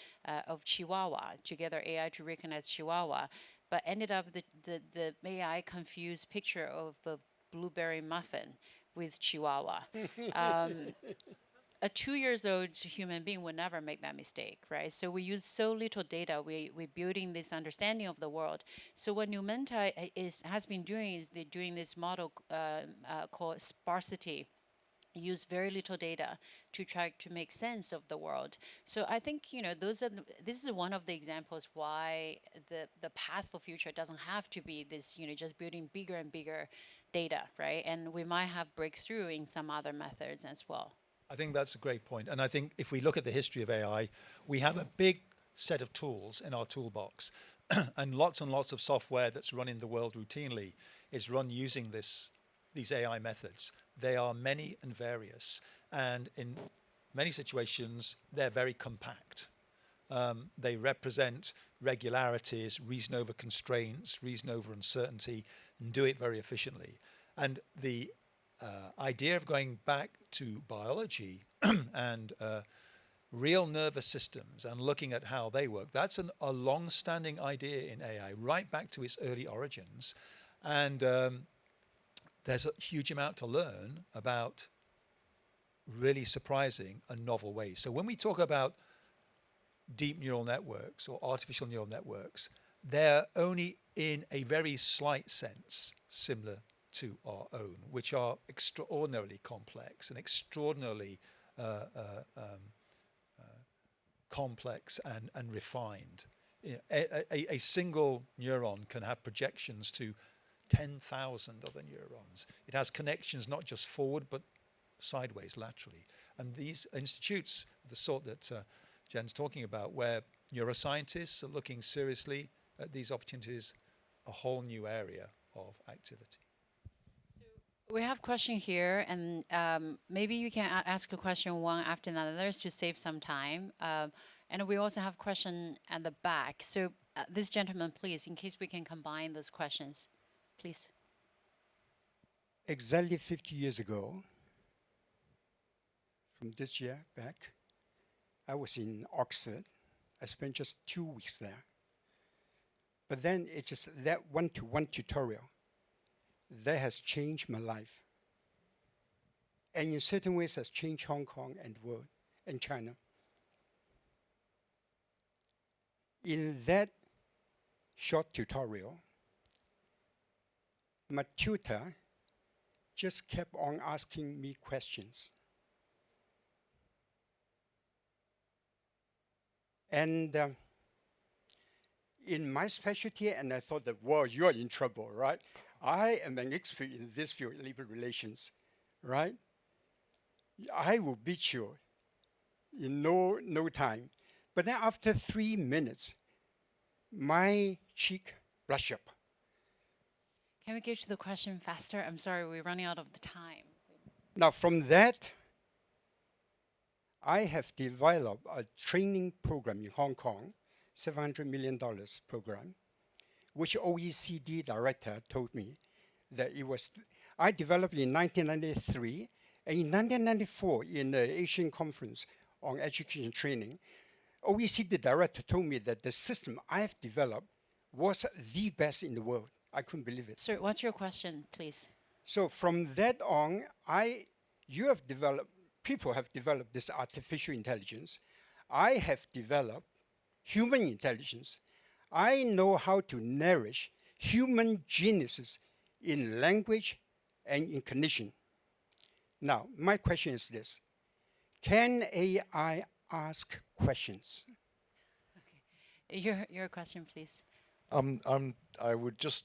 B: of Chihuahua to get their AI to recognize Chihuahua, but ended up the AI confused picture of a blueberry muffin with Chihuahua. A 2-year-old human being would never make that mistake, right? So we use so little data, we're building this understanding of the world. So what Numenta has been doing is they're doing this model called sparsity use very little data to try to make sense of the world. So I think, you know, this is one of the examples why the path for future doesn't have to be this, you know, just building bigger and bigger data, right? And we might have breakthrough in some other methods as well.
C: I think that's a great point. And I think if we look at the history of AI, we have a big set of tools in our toolbox and lots of software that's run in the world routinely is run using these AI methods. They are many and various, and in many situations, they're very compact. They represent regularities, reason over constraints, reason over uncertainty, and do it very efficiently. And the idea of going back to biology and real nervous systems and looking at how they work, that's a long-standing idea in AI, right back to its early origins. And there's a huge amount to learn about really surprising and novel ways. So when we talk about deep neural networks or artificial neural networks, they're only in a very slight sense similar to our own, which are extraordinarily complex and extraordinarily complex and refined. A single neuron can have projections to 10,000 other neurons. It has connections not just forward but sideways, laterally. And these institutes, the sort that Jen's talking about, where neuroscientists are looking seriously at these opportunities, a whole new area of activity.
B: We have a question here, and maybe you can ask a question one after another to save some time. And we also have a question at the back. So this gentleman, please, in case we can combine those questions, please.
I: Exactly 50 years ago, from this year back, I was in Oxford. I spent just 2 weeks there. But then it's just that one-to-one tutorial that has changed my life. And in certain ways has changed Hong Kong and the world and China. In that short tutorial, my tutor just kept on asking me questions. And in my specialty, and I thought that, well, you're in trouble, right? I am an expert in this field, labor relations, right? I will beat you in no time. But then after 3 minutes, my cheek blushed up.
B: Can we get to the question faster? I'm sorry, we're running out of the time.
I: Now from that, I have developed a training program in Hong Kong, $700 million program, which OECD director told me that it was, I developed in 1993, and in 1994 in the Asian Conference on Education Training, OECD director told me that the system I've developed was the best in the world. I couldn't believe it.
B: Sir, what's your question, please?
I: So from that on, people have developed this artificial intelligence. I have developed human intelligence. I know how to nourish human geniuses in language and in cognition. Now, my question is this. Can AI ask questions?
B: Okay. Your question, please.
J: I would just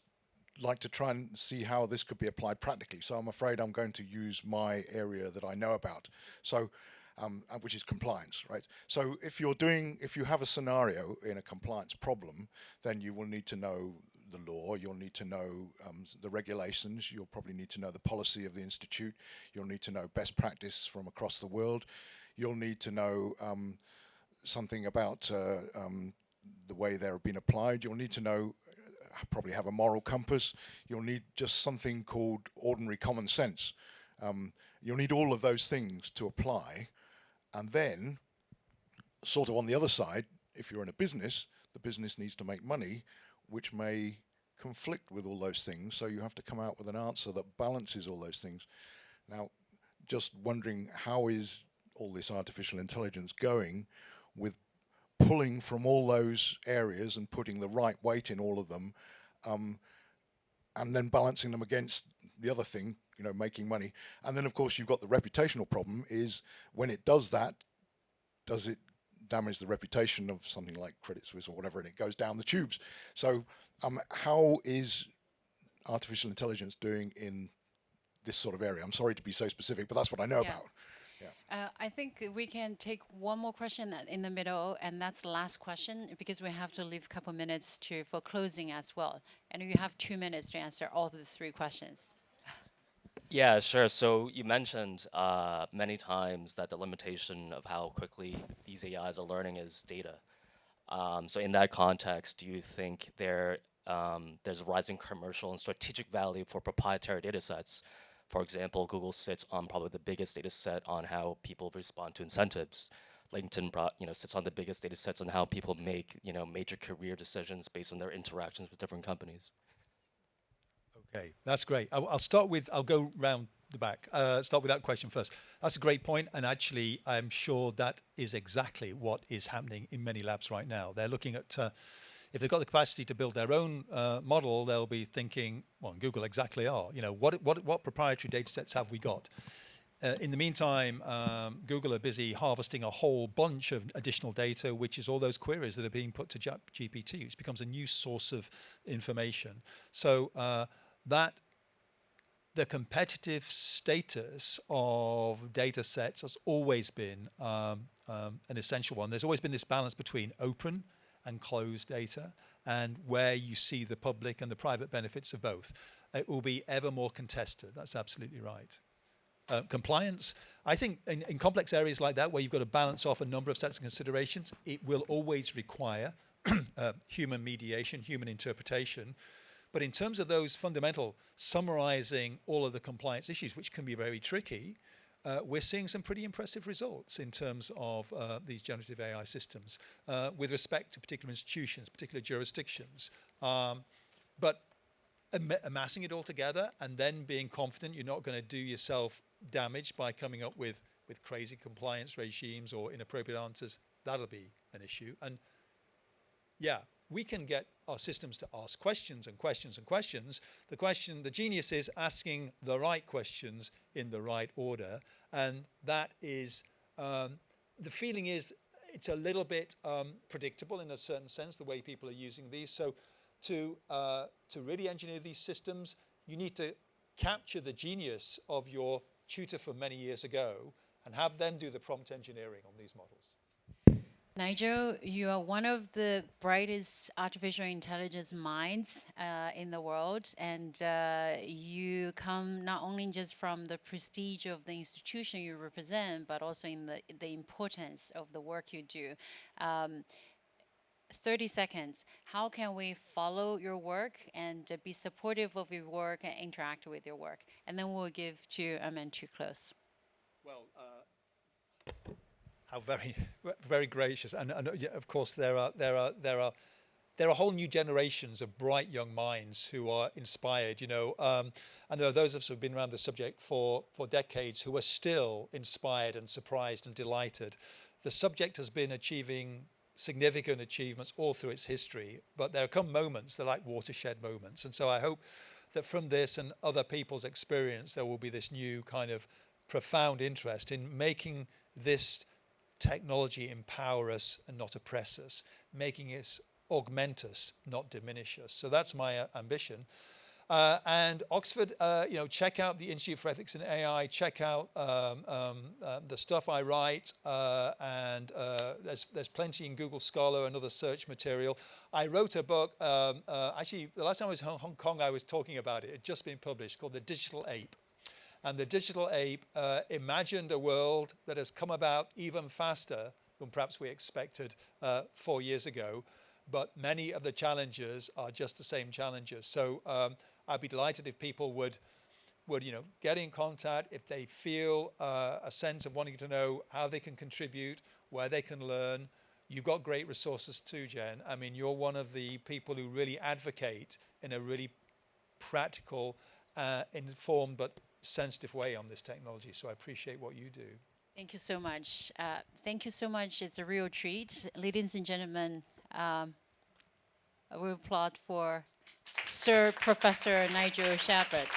J: like to try and see how this could be applied practically. So I'm afraid I'm going to use my area that I know about. So, which is compliance, right? So if you have a scenario in a compliance problem, then you will need to know the law, you'll need to know the regulations, you'll probably need to know the policy of the institute, you'll need to know best practice from across the world, you'll need to know something about the way they're being applied, you'll need to know, probably have a moral compass, you'll need just something called ordinary common sense. You'll need all of those things to apply, and then sort of on the other side, if you're in a business, the business needs to make money, which may conflict with all those things, so you have to come out with an answer that balances all those things. Now, just wondering, how is all this artificial intelligence going with pulling from all those areas and putting the right weight in all of them, and then balancing them against the other thing, you know, making money. And then of course you've got the reputational problem is when it does that, does it damage the reputation of something like Credit Suisse or whatever, and it goes down the tubes. So how is artificial intelligence doing in this sort of area? I'm sorry to be so specific, but that's what I know about.
B: I think we can take one more question in the middle, and that's the last question, because we have to leave a couple minutes for closing as well. And you have 2 minutes to answer all the 3 questions.
K: Yeah, sure. So you mentioned many times that the limitation of how quickly these AIs are learning is data. So in that context, do you think there's a rising commercial and strategic value for proprietary data sets? For example, Google sits on probably the biggest data set on how people respond to incentives. LinkedIn sits on the biggest data sets on how people make major career decisions based on their interactions with different companies.
C: Okay, that's great. I'll go round the back. Start with that question first. That's a great point, and actually, I'm sure that is exactly what is happening in many labs right now. They're looking at, if they've got the capacity to build their own model, they'll be thinking, well, Google exactly are. You know, what proprietary data sets have we got? In the meantime, Google are busy harvesting a whole bunch of additional data, which is all those queries that are being put to GPT, which becomes a new source of information. So that the competitive status of data sets has always been an essential one. There's always been this balance between open and closed data, and where you see the public and the private benefits of both. It will be ever more contested. That's absolutely right. Compliance, I think in complex areas like that, where you've got to balance off a number of sets of considerations, it will always require human mediation, human interpretation. But in terms of those fundamental summarizing all of the compliance issues, which can be very tricky, we're seeing some pretty impressive results in terms of these generative AI systems with respect to particular institutions, particular jurisdictions. But amassing it all together and then being confident you're not going to do yourself damage by coming up with crazy compliance regimes or inappropriate answers, that'll be an issue. And yeah, we can get our systems to ask questions and questions and questions. The genius is asking the right questions in the right order. And that is, the feeling is it's a little bit predictable in a certain sense, the way people are using these. So to really engineer these systems, you need to capture the genius of your tutor from many years ago and have them do the prompt engineering on these models.
B: Nigel, you are one of the brightest artificial intelligence minds in the world, and you come not only just from the prestige of the institution you represent, but also in the importance of the work you do. 30 seconds, how can we follow your work and be supportive of your work and interact with your work? And then we'll give to Amen to close.
C: Well, how very gracious, and yeah, of course there are whole new generations of bright young minds who are inspired, you know, and there are those of us who've been around the subject for decades who are still inspired and surprised and delighted. The subject has been achieving significant achievements all through its history, but there come moments, they're like watershed moments, and so I hope that from this and other people's experience there will be this new kind of profound interest in making this technology empower us and not oppress us, making it augment us, not diminish us. So that's my ambition. And Oxford, you know, check out the Institute for Ethics in AI, check out the stuff I write, and there's plenty in Google Scholar and other search material. I wrote a book, actually the last time I was in Hong Kong I was talking about it, it had just been published, called The Digital Ape. And the digital ape imagined a world that has come about even faster than perhaps we expected 4 years ago. But many of the challenges are just the same challenges. So I'd be delighted if people would get in contact if they feel a sense of wanting to know how they can contribute, where they can learn. You've got great resources too, Jen. I mean, you're one of the people who really advocate in a really practical, informed, but sensitive way on this technology. So I appreciate what you do.
B: Thank you so much. Thank you so much. It's a real treat. Ladies and gentlemen, we applaud for Sir Professor Nigel Shadbolt.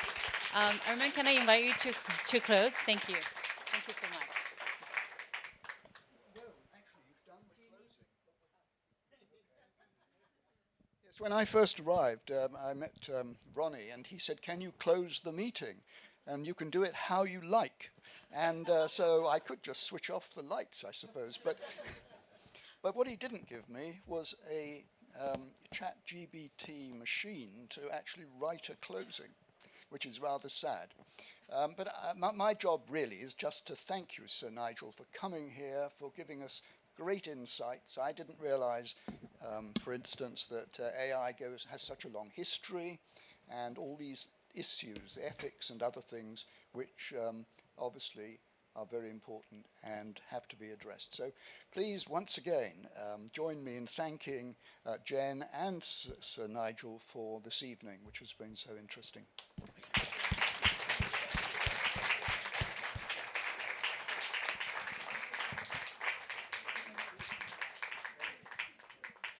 B: Armin, can I invite you to close? Thank you. Thank you so much.
L: Yes, when I first arrived, I met Ronnie, and he said, "Can you close the meeting? And you can do it how you like." And so I could just switch off the lights, I suppose. But what he didn't give me was a ChatGPT machine to actually write a closing, which is rather sad. But my job really is just to thank you, Sir Nigel, for coming here, for giving us great insights. I didn't realize, for instance, that AI has such a long history and all these issues, ethics and other things, which obviously are very important and have to be addressed. So please, once again, join me in thanking Jen and Sir Nigel for this evening, which has been so interesting.